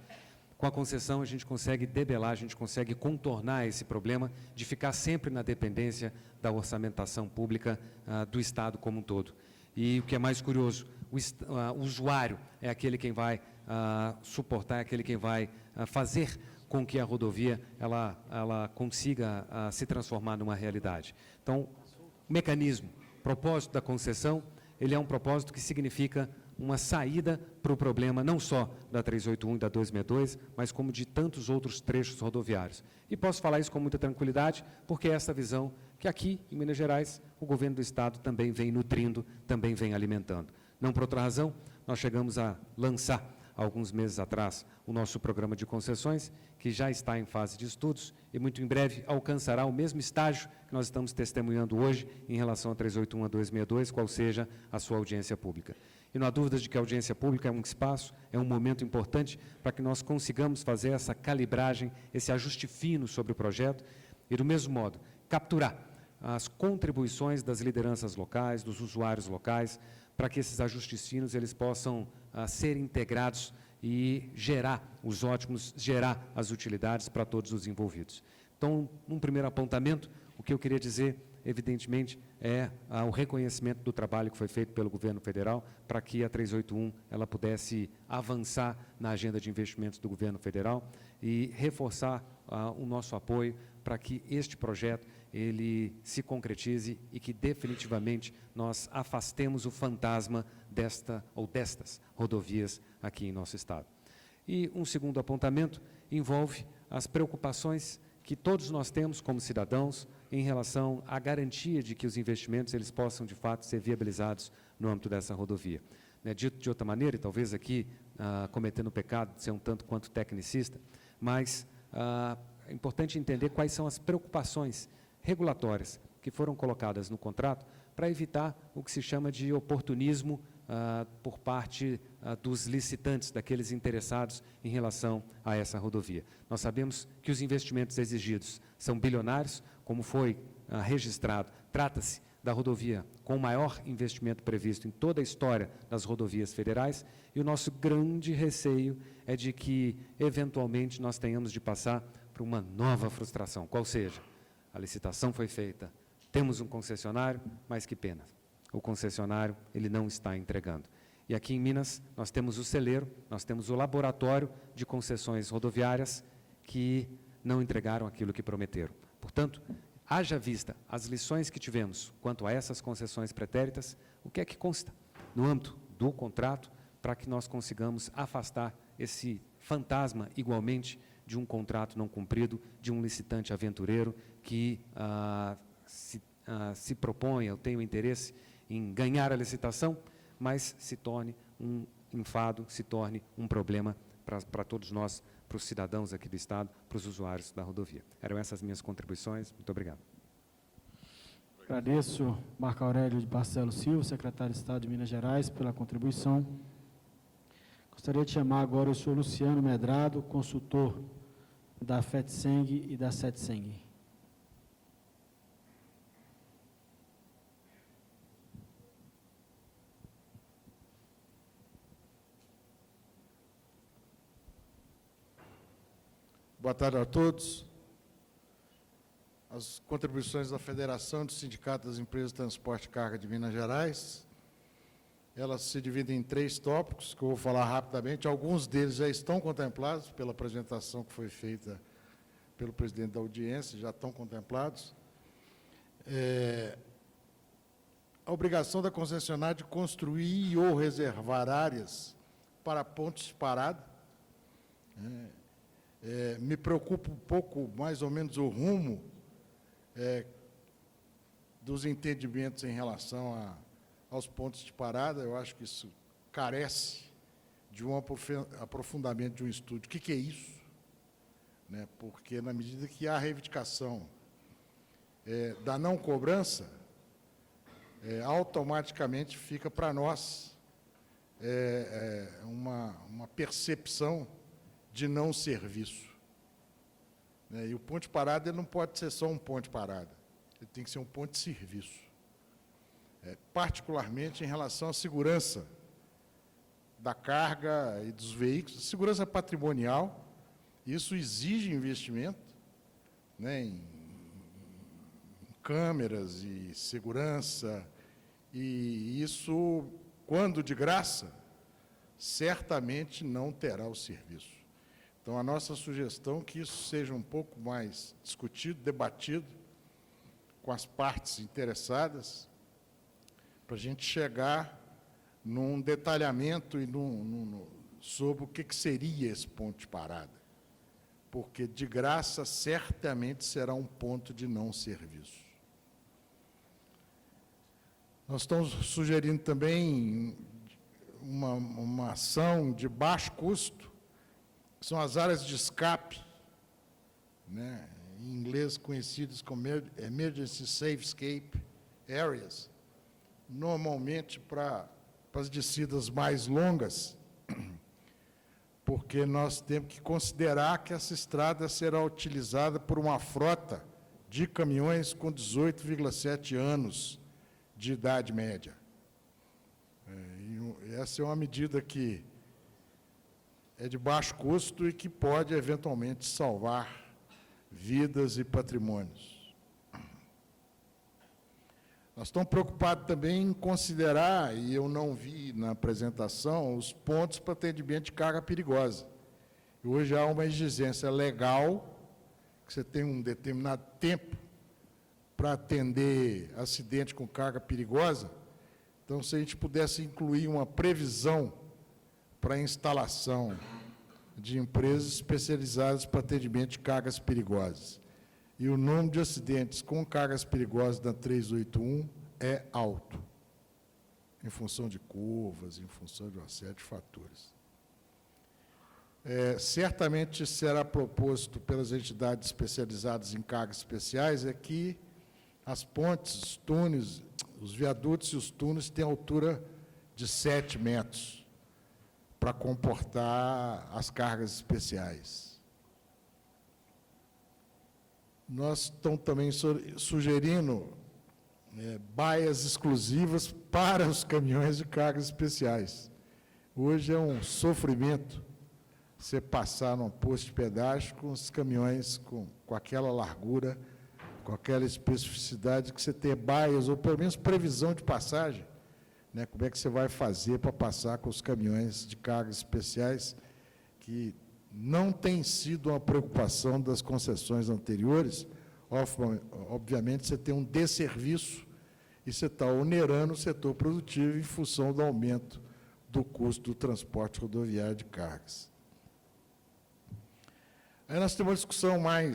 Com a concessão a gente consegue debelar, a gente consegue contornar esse problema de ficar sempre na dependência da orçamentação pública do Estado como um todo. E o que é mais curioso, o usuário é aquele quem vai suportar, é aquele quem vai fazer com que a rodovia ela consiga se transformar numa realidade. Então, o mecanismo, propósito da concessão, ele é um propósito que significa uma saída para o problema não só da 381 e da 262, mas como de tantos outros trechos rodoviários. E posso falar isso com muita tranquilidade, porque é essa visão que aqui, em Minas Gerais, o governo do Estado também vem nutrindo, também vem alimentando. Não por outra razão, nós chegamos a lançar, alguns meses atrás, o nosso programa de concessões, que já está em fase de estudos e muito em breve alcançará o mesmo estágio que nós estamos testemunhando hoje em relação a 381 a 262, qual seja a sua audiência pública. E não há dúvidas de que a audiência pública é um espaço, é um momento importante para que nós consigamos fazer essa calibragem, esse ajuste fino sobre o projeto e, do mesmo modo, capturar as contribuições das lideranças locais, dos usuários locais, para que esses ajustes finos eles possam ser integrados e gerar os ótimos, gerar as utilidades para todos os envolvidos. Então, num primeiro apontamento, o que eu queria dizer, evidentemente, é o reconhecimento do trabalho que foi feito pelo governo federal para que a 381 ela pudesse avançar na agenda de investimentos do governo federal e reforçar o nosso apoio para que este projeto ele se concretize e que definitivamente nós afastemos o fantasma desta ou destas rodovias aqui em nosso estado. E um segundo apontamento envolve as preocupações que todos nós temos como cidadãos em relação à garantia de que os investimentos eles possam de fato ser viabilizados no âmbito dessa rodovia. Dito de outra maneira, e talvez aqui cometendo o pecado de ser um tanto quanto tecnicista, mas é importante entender quais são as preocupações regulatórias que foram colocadas no contrato para evitar o que se chama de oportunismo por parte dos licitantes, daqueles interessados em relação a essa rodovia. Nós sabemos que os investimentos exigidos são bilionários, como foi registrado. Trata-se da rodovia com o maior investimento previsto em toda a história das rodovias federais, e o nosso grande receio é de que, eventualmente, nós tenhamos de passar por uma nova frustração, qual seja, a licitação foi feita, temos um concessionário, mas que pena, o concessionário ele não está entregando. E aqui em Minas, nós temos o celeiro, nós temos o laboratório de concessões rodoviárias que não entregaram aquilo que prometeram. Portanto, haja vista as lições que tivemos quanto a essas concessões pretéritas, o que é que consta no âmbito do contrato para que nós consigamos afastar esse fantasma, igualmente, de um contrato não cumprido, de um licitante aventureiro que se se proponha, eu tenho interesse em ganhar a licitação, mas se torne um enfado, se torne um problema para todos nós, para os cidadãos aqui do Estado, para os usuários da rodovia. Eram essas minhas contribuições. Muito obrigado. Agradeço Marco Aurélio de Barcelos Silva, secretário de Estado de Minas Gerais, pela contribuição. Gostaria de chamar agora o senhor Luciano Medrado, consultor da FETSENG e da SETSENG. Boa tarde a todos. As contribuições da Federação do Sindicato das Empresas de Transporte e Carga de Minas Gerais, elas se dividem em 3 tópicos, que eu vou falar rapidamente. Alguns deles já estão contemplados pela apresentação que foi feita pelo presidente da audiência, já estão contemplados. A obrigação da concessionária de construir ou reservar áreas para pontos de parada. Me preocupa um pouco, mais ou menos, o rumo dos entendimentos em relação aos pontos de parada. Eu acho que isso carece de um aprofundamento de um estudo. O que é isso? Porque, na medida que há reivindicação da não cobrança, automaticamente fica para nós uma percepção de não serviço. E o ponto de parada ele não pode ser só um ponto de parada, ele tem que ser um ponto de serviço. Particularmente em relação à segurança da carga e dos veículos, segurança patrimonial, isso exige investimento, em câmeras e segurança, e isso, quando de graça, certamente não terá o serviço. Então, a nossa sugestão é que isso seja um pouco mais discutido, debatido, com as partes interessadas, para a gente chegar num detalhamento e sobre o que seria esse ponto de parada. Porque, de graça, certamente será um ponto de não serviço. Nós estamos sugerindo também uma ação de baixo custo, que são as áreas de escape, em inglês conhecidas como Emergency Safe Escape Areas, normalmente para as descidas mais longas, porque nós temos que considerar que essa estrada será utilizada por uma frota de caminhões com 18,7 anos de idade média. E essa é uma medida que é de baixo custo e que pode, eventualmente, salvar vidas e patrimônios. Nós estamos preocupados também em considerar, e eu não vi na apresentação, os pontos para atendimento de carga perigosa. E hoje há uma exigência legal, que você tem um determinado tempo para atender acidente com carga perigosa. Então, se a gente pudesse incluir uma previsão para a instalação de empresas especializadas para atendimento de cargas perigosas. E o número de acidentes com cargas perigosas da 381 é alto, em função de curvas, em função de uma série de fatores. Certamente será proposto pelas entidades especializadas em cargas especiais que as pontes, os túneis, os viadutos e os túneis têm altura de 7 metros para comportar as cargas especiais. Nós estamos também sugerindo baias exclusivas para os caminhões de cargas especiais. Hoje é um sofrimento você passar num posto de pedágio com os caminhões com aquela largura, com aquela especificidade, que você tem baias, ou pelo menos previsão de passagem, como é que você vai fazer para passar com os caminhões de cargas especiais, que não tem sido uma preocupação das concessões anteriores. Obviamente, você tem um desserviço e você está onerando o setor produtivo em função do aumento do custo do transporte rodoviário de cargas. Aí nós temos uma discussão um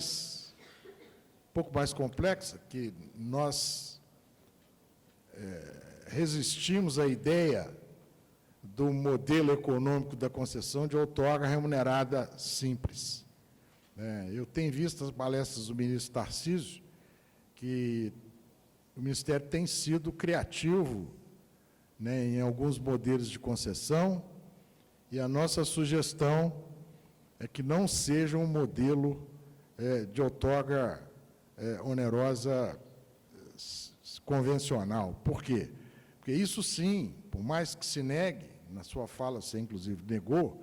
pouco mais complexa, que nós resistimos à ideia do modelo econômico da concessão de outorga remunerada simples. Eu tenho visto as palestras do ministro Tarcísio, que o Ministério tem sido criativo, em alguns modelos de concessão, e a nossa sugestão é que não seja um modelo de outorga onerosa convencional. Por quê? Porque isso sim, por mais que se negue, na sua fala você inclusive negou,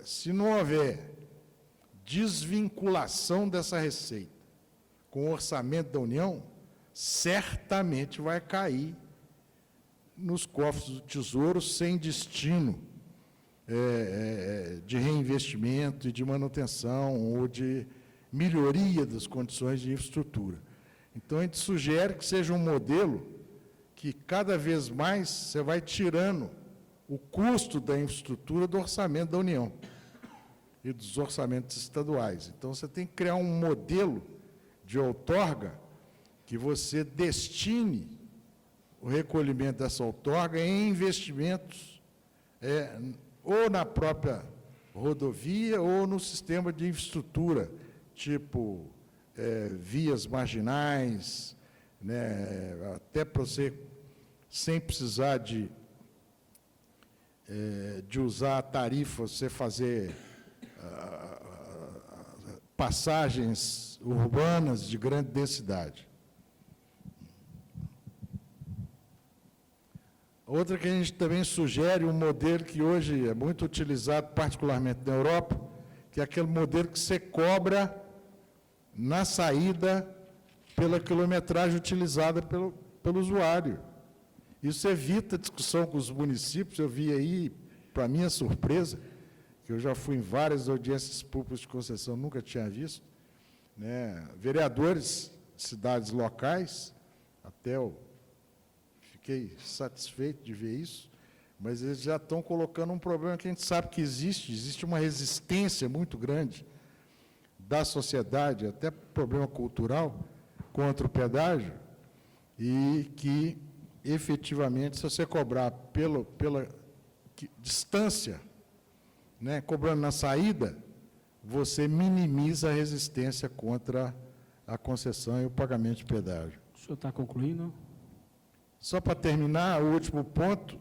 se não houver desvinculação dessa receita com o orçamento da União, certamente vai cair nos cofres do Tesouro sem destino de reinvestimento e de manutenção ou de melhoria das condições de infraestrutura. Então, a gente sugere que seja um modelo que, cada vez mais, você vai tirando o custo da infraestrutura do orçamento da União e dos orçamentos estaduais. Então, você tem que criar um modelo de outorga que você destine o recolhimento dessa outorga em investimentos ou na própria rodovia ou no sistema de infraestrutura, tipo vias marginais, até para você, sem precisar de usar a tarifa, você fazer passagens urbanas de grande densidade. Outra que a gente também sugere, um modelo que hoje é muito utilizado, particularmente na Europa, que é aquele modelo que você cobra na saída pela quilometragem utilizada pelo usuário. Isso evita discussão com os municípios. Eu vi aí, para minha surpresa, que eu já fui em várias audiências públicas de concessão, nunca tinha visto, vereadores de cidades locais, até eu fiquei satisfeito de ver isso, mas eles já estão colocando um problema que a gente sabe que existe uma resistência muito grande da sociedade, até problema cultural, contra o pedágio, e que, efetivamente, se você cobrar pela distância, cobrando na saída, você minimiza a resistência contra a concessão e o pagamento de pedágio. O senhor está concluindo? Só para terminar, o último ponto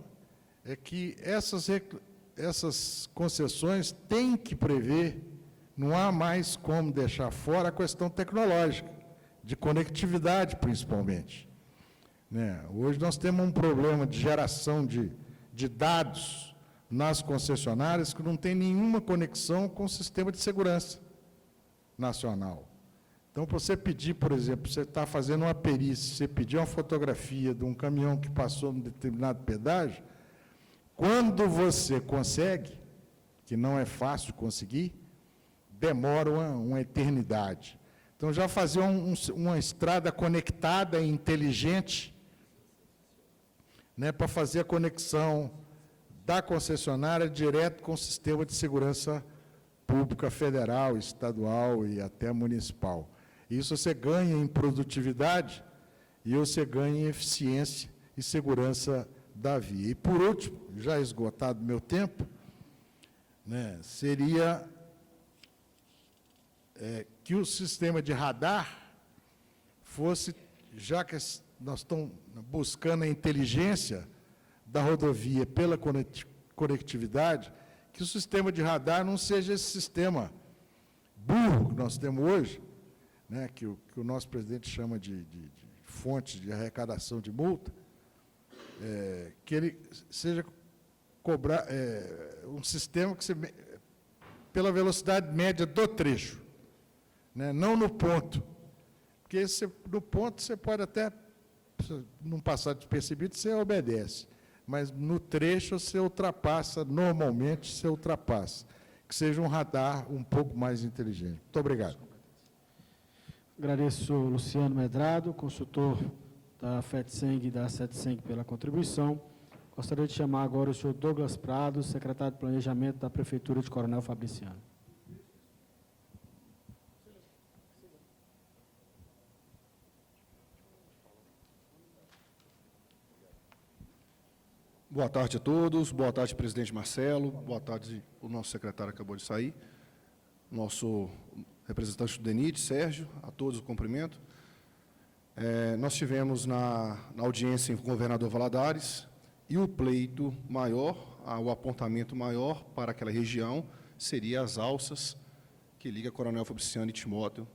é que essas concessões têm que prever, não há mais como deixar fora a questão tecnológica, de conectividade, principalmente. Hoje nós temos um problema de geração de dados nas concessionárias que não tem nenhuma conexão com o sistema de segurança nacional. Então, para você pedir, por exemplo, você está fazendo uma perícia, você pedir uma fotografia de um caminhão que passou num determinado pedágio, quando você consegue, que não é fácil conseguir, demora uma eternidade. Então, já fazer uma estrada conectada e inteligente, para fazer a conexão da concessionária direto com o sistema de segurança pública federal, estadual e até municipal. Isso você ganha em produtividade e você ganha em eficiência e segurança da via. E, por último, já esgotado meu tempo, seria que o sistema de radar fosse, já que nós estamos buscando a inteligência da rodovia pela conectividade, que o sistema de radar não seja esse sistema burro que nós temos hoje, que o nosso presidente chama de fonte de arrecadação de multa, que ele seja um sistema que pela velocidade média do trecho, não no ponto, porque no ponto você pode até não passar despercebido, você obedece, mas no trecho você ultrapassa, normalmente você ultrapassa, que seja um radar um pouco mais inteligente. Muito obrigado. Agradeço ao Luciano Medrado, consultor da FETSENG e da SETSENG pela contribuição. Gostaria de chamar agora o senhor Douglas Prado, secretário de Planejamento da Prefeitura de Coronel Fabriciano. Boa tarde a todos, boa tarde, presidente Marcelo, boa tarde, o nosso secretário acabou de sair, nosso representante do DENIT, Sérgio, a todos o cumprimento. Nós tivemos na audiência em governador Valadares, e o pleito maior, o apontamento maior para aquela região seria as alças que liga Coronel Fabriciano e Timóteo,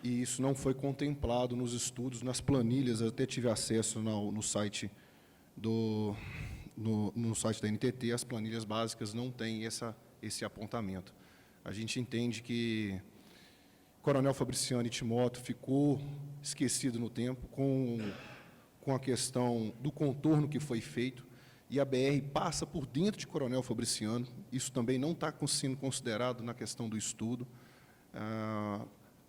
e isso não foi contemplado nos estudos, nas planilhas. Eu até tive acesso no site no site da NTT, as planilhas básicas não têm esse apontamento. A gente entende que Coronel Fabriciano e Timóteo ficou esquecido no tempo com a questão do contorno que foi feito, e a BR passa por dentro de Coronel Fabriciano. Isso também não está sendo considerado na questão do estudo.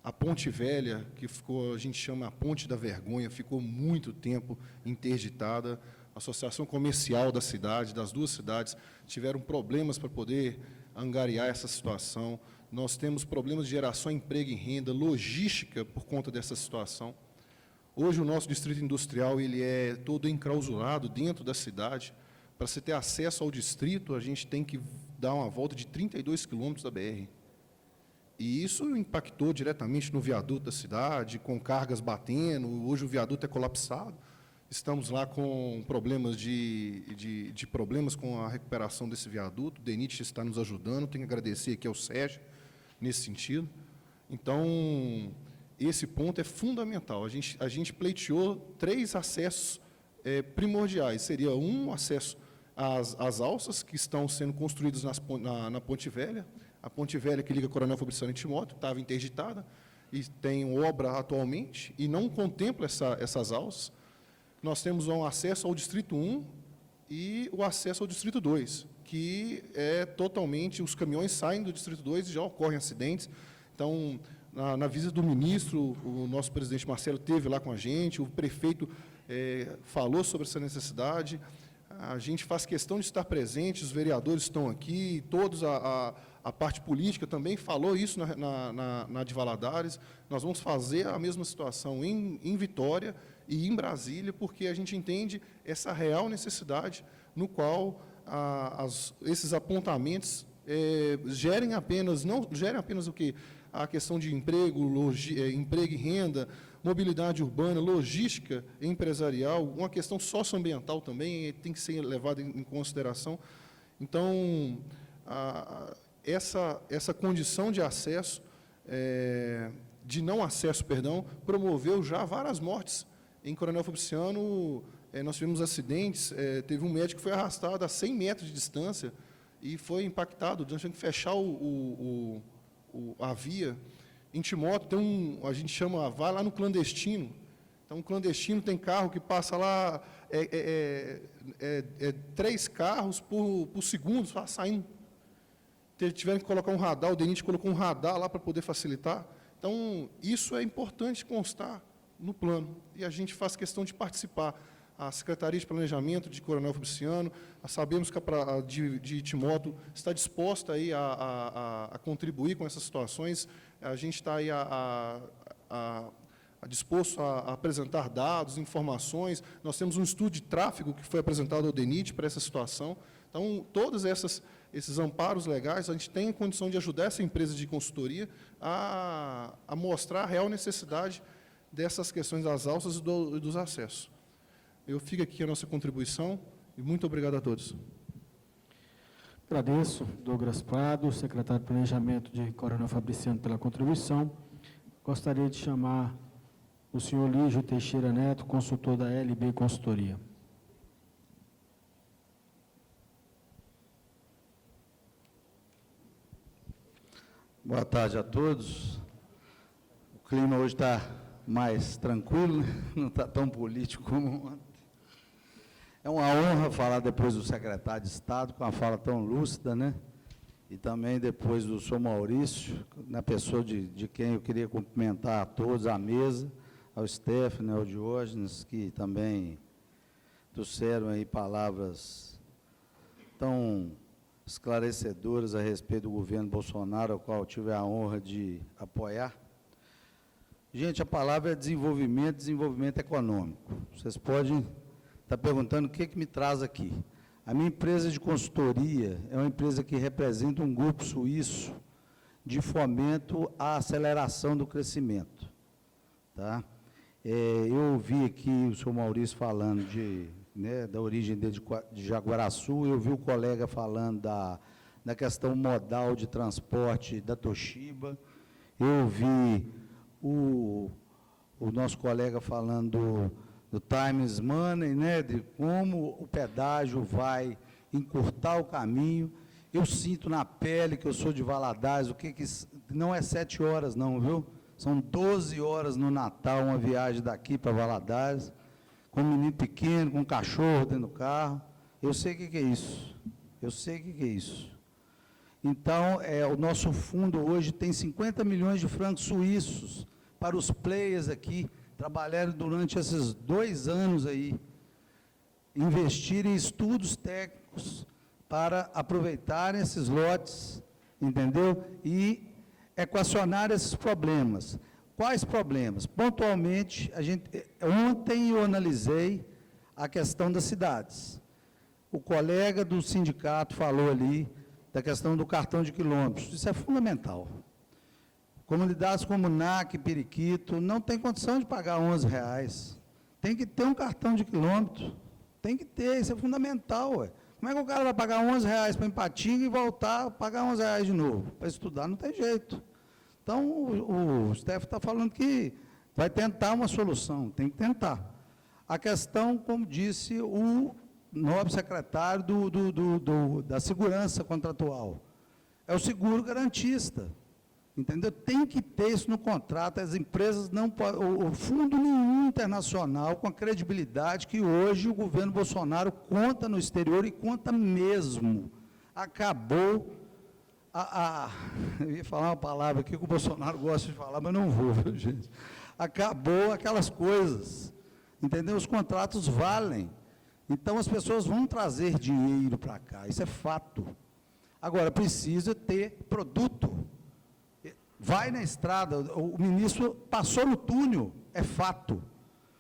A Ponte Velha, que ficou, a gente chama a Ponte da Vergonha, ficou muito tempo interditada. A Associação Comercial da cidade, das duas cidades, tiveram problemas para poder angariar essa situação. Nós temos problemas de geração, emprego e renda, logística por conta dessa situação. Hoje, o nosso distrito industrial ele é todo enclausurado dentro da cidade. Para se ter acesso ao distrito, a gente tem que dar uma volta de 32 quilômetros da BR. E isso impactou diretamente no viaduto da cidade, com cargas batendo. Hoje o viaduto é colapsado. Estamos lá com problemas problemas com a recuperação desse viaduto. O DENIT está nos ajudando, tenho que agradecer aqui ao Sérgio nesse sentido. Então, esse ponto é fundamental. A gente pleiteou 3 acessos primordiais. Seria um acesso às alças que estão sendo construídas na Ponte Velha. A Ponte Velha que liga Coronel Fabriciano e Timóteo estava interditada e tem obra atualmente e não contempla essas alças. Nós temos um acesso ao Distrito 1 e o acesso ao Distrito 2, que é totalmente, os caminhões saem do Distrito 2 e já ocorrem acidentes. Então, na visita do ministro, o nosso presidente Marcelo esteve lá com a gente, o prefeito falou sobre essa necessidade, a gente faz questão de estar presente, os vereadores estão aqui, todos, a parte política também falou isso na de Valadares. Nós vamos fazer a mesma situação em Vitória e em Brasília, porque a gente entende essa real necessidade no qual esses apontamentos não gerem apenas o quê? A questão de emprego e renda, mobilidade urbana, logística empresarial, uma questão socioambiental também tem que ser levada em consideração. Então, essa condição de acesso, de não acesso, promoveu já várias mortes. Em Coronel Fabriciano, nós tivemos acidentes, teve um médico que foi arrastado a 100 metros de distância e foi impactado, nós tivemos que fechar a via. Em Timóteo, a gente chama, vai lá no clandestino. Então, o clandestino tem carro que passa lá, 3 carros por segundo, saindo. Tiveram que colocar um radar, o DENIT colocou um radar lá para poder facilitar. Então, isso é importante constar no plano, e a gente faz questão de participar. A Secretaria de Planejamento de Coronel Fabriciano, sabemos que a de Timóteo está disposta aí a contribuir com essas situações. A gente está aí disposto a apresentar dados, informações. Nós temos um estudo de tráfego que foi apresentado ao DENIT para essa situação. Então, todos esses amparos legais, a gente tem condição de ajudar essa empresa de consultoria a mostrar a real necessidade dessas questões das alças e dos acessos. Eu fico aqui a nossa contribuição e muito obrigado a todos. Agradeço, Douglas Prado, secretário de Planejamento de Coronel Fabriciano, pela contribuição. Gostaria de chamar o senhor Lígio Teixeira Neto, consultor da LB Consultoria. Boa tarde a todos. O clima hoje está mais tranquilo, né? Não está tão político como ontem. É uma honra falar depois do secretário de Estado, com uma fala tão lúcida, né? E também depois do senhor Maurício, na pessoa de quem eu queria cumprimentar a todos, à mesa, ao Stephanie, ao Diógenes, que também trouxeram aí palavras tão esclarecedoras a respeito do governo Bolsonaro, ao qual eu tive a honra de apoiar. Gente, a palavra é desenvolvimento econômico. Vocês podem estar perguntando o que me traz aqui. A minha empresa de consultoria é uma empresa que representa um grupo suíço de fomento à aceleração do crescimento. Tá? Eu ouvi aqui o senhor Maurício falando da origem dele de Jaguaraçu, eu vi o colega falando da questão modal de transporte da Toshiba, eu ouvi o nosso colega falando do Times Money, de como o pedágio vai encurtar o caminho. Eu sinto na pele que eu sou de Valadares, não é 7 horas não, viu? São 12 horas no Natal, uma viagem daqui para Valadares, com um menino pequeno, com um cachorro dentro do carro. Eu sei o que é isso. Eu sei o que é isso. Então, o nosso fundo hoje tem 50 milhões de francos suíços para os players aqui, trabalharem durante esses 2 anos aí, investir em estudos técnicos para aproveitarem esses lotes, entendeu? E equacionar esses problemas. Quais problemas? Pontualmente, ontem eu analisei a questão das cidades. O colega do sindicato falou ali da questão do cartão de quilômetros. Isso é fundamental. Comunidades como NAC, Periquito, não tem condição de pagar R$11. Tem que ter um cartão de quilômetro. Tem que ter, isso é fundamental. Ué. Como é que o cara vai pagar R$11 para Ipatinga e voltar a pagar R$11 de novo? Para estudar não tem jeito. Então, o Steph está falando que vai tentar uma solução, tem que tentar. A questão, como disse o nobre secretário da segurança contratual, é o seguro garantista. Entendeu? Tem que ter isso no contrato, as empresas não podem, o fundo nenhum internacional com a credibilidade que hoje o governo Bolsonaro conta no exterior e conta mesmo. Acabou eu ia falar uma palavra aqui que o Bolsonaro gosta de falar, mas não vou, viu, gente? Acabou aquelas coisas, entendeu? Os contratos valem. Então, as pessoas vão trazer dinheiro para cá, isso é fato. Agora, precisa ter produto. Vai na estrada, o ministro passou no túnel, é fato.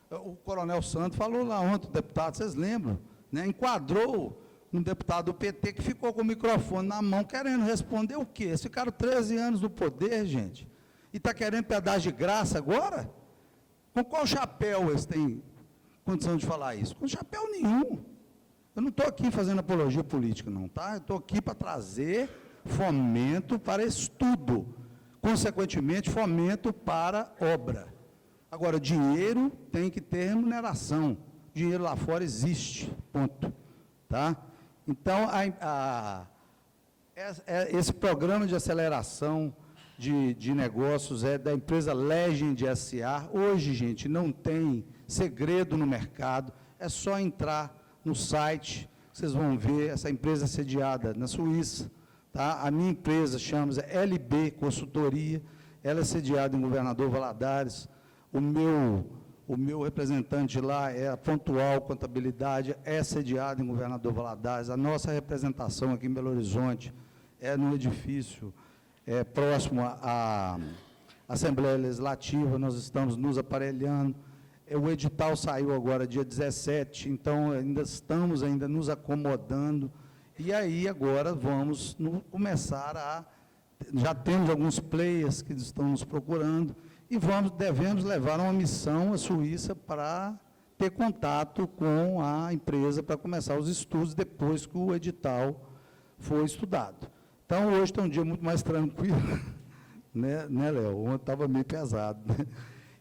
O coronel Santos falou lá ontem, o deputado, vocês lembram, enquadrou um deputado do PT que ficou com o microfone na mão, querendo responder o quê? Eles ficaram 13 anos no poder, gente, e está querendo pedágio de graça agora? Com qual chapéu eles têm condição de falar isso? Com chapéu nenhum. Eu não estou aqui fazendo apologia política, não, tá? Eu estou aqui para trazer fomento para estudo, consequentemente, fomento para obra. Agora, dinheiro tem que ter remuneração. Dinheiro lá fora existe, ponto. Tá? Então, esse programa de aceleração de negócios é da empresa Legend SA. Hoje, gente, não tem segredo no mercado, é só entrar no site, vocês vão ver, essa empresa é sediada na Suíça. Tá? A minha empresa chama-se LB Consultoria, ela é sediada em Governador Valadares, o meu representante lá é a Pontual Contabilidade, é sediada em Governador Valadares, a nossa representação aqui em Belo Horizonte é no edifício próximo à Assembleia Legislativa, nós estamos nos aparelhando, o edital saiu agora dia 17, então ainda estamos nos acomodando, e aí agora vamos começar já temos alguns players que estão nos procurando, e devemos levar uma missão à Suíça para ter contato com a empresa para começar os estudos depois que o edital for estudado. Então, hoje está um dia muito mais tranquilo, né, Léo? Ontem estava meio pesado, né?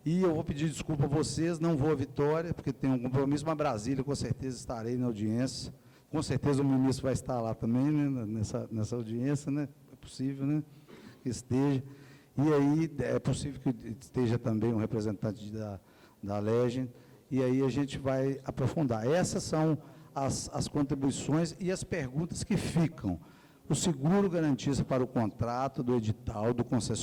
E eu vou pedir desculpa a vocês, não vou a Vitória, porque tenho um compromisso, mas Brasília, com certeza, estarei na audiência. Com certeza o ministro vai estar lá também, né, nessa audiência, né? É possível, né? Que esteja. E aí é possível que esteja também um representante da Legend, e aí a gente vai aprofundar. Essas são as contribuições e as perguntas que ficam. O seguro garantista para o contrato do edital, do concessionário,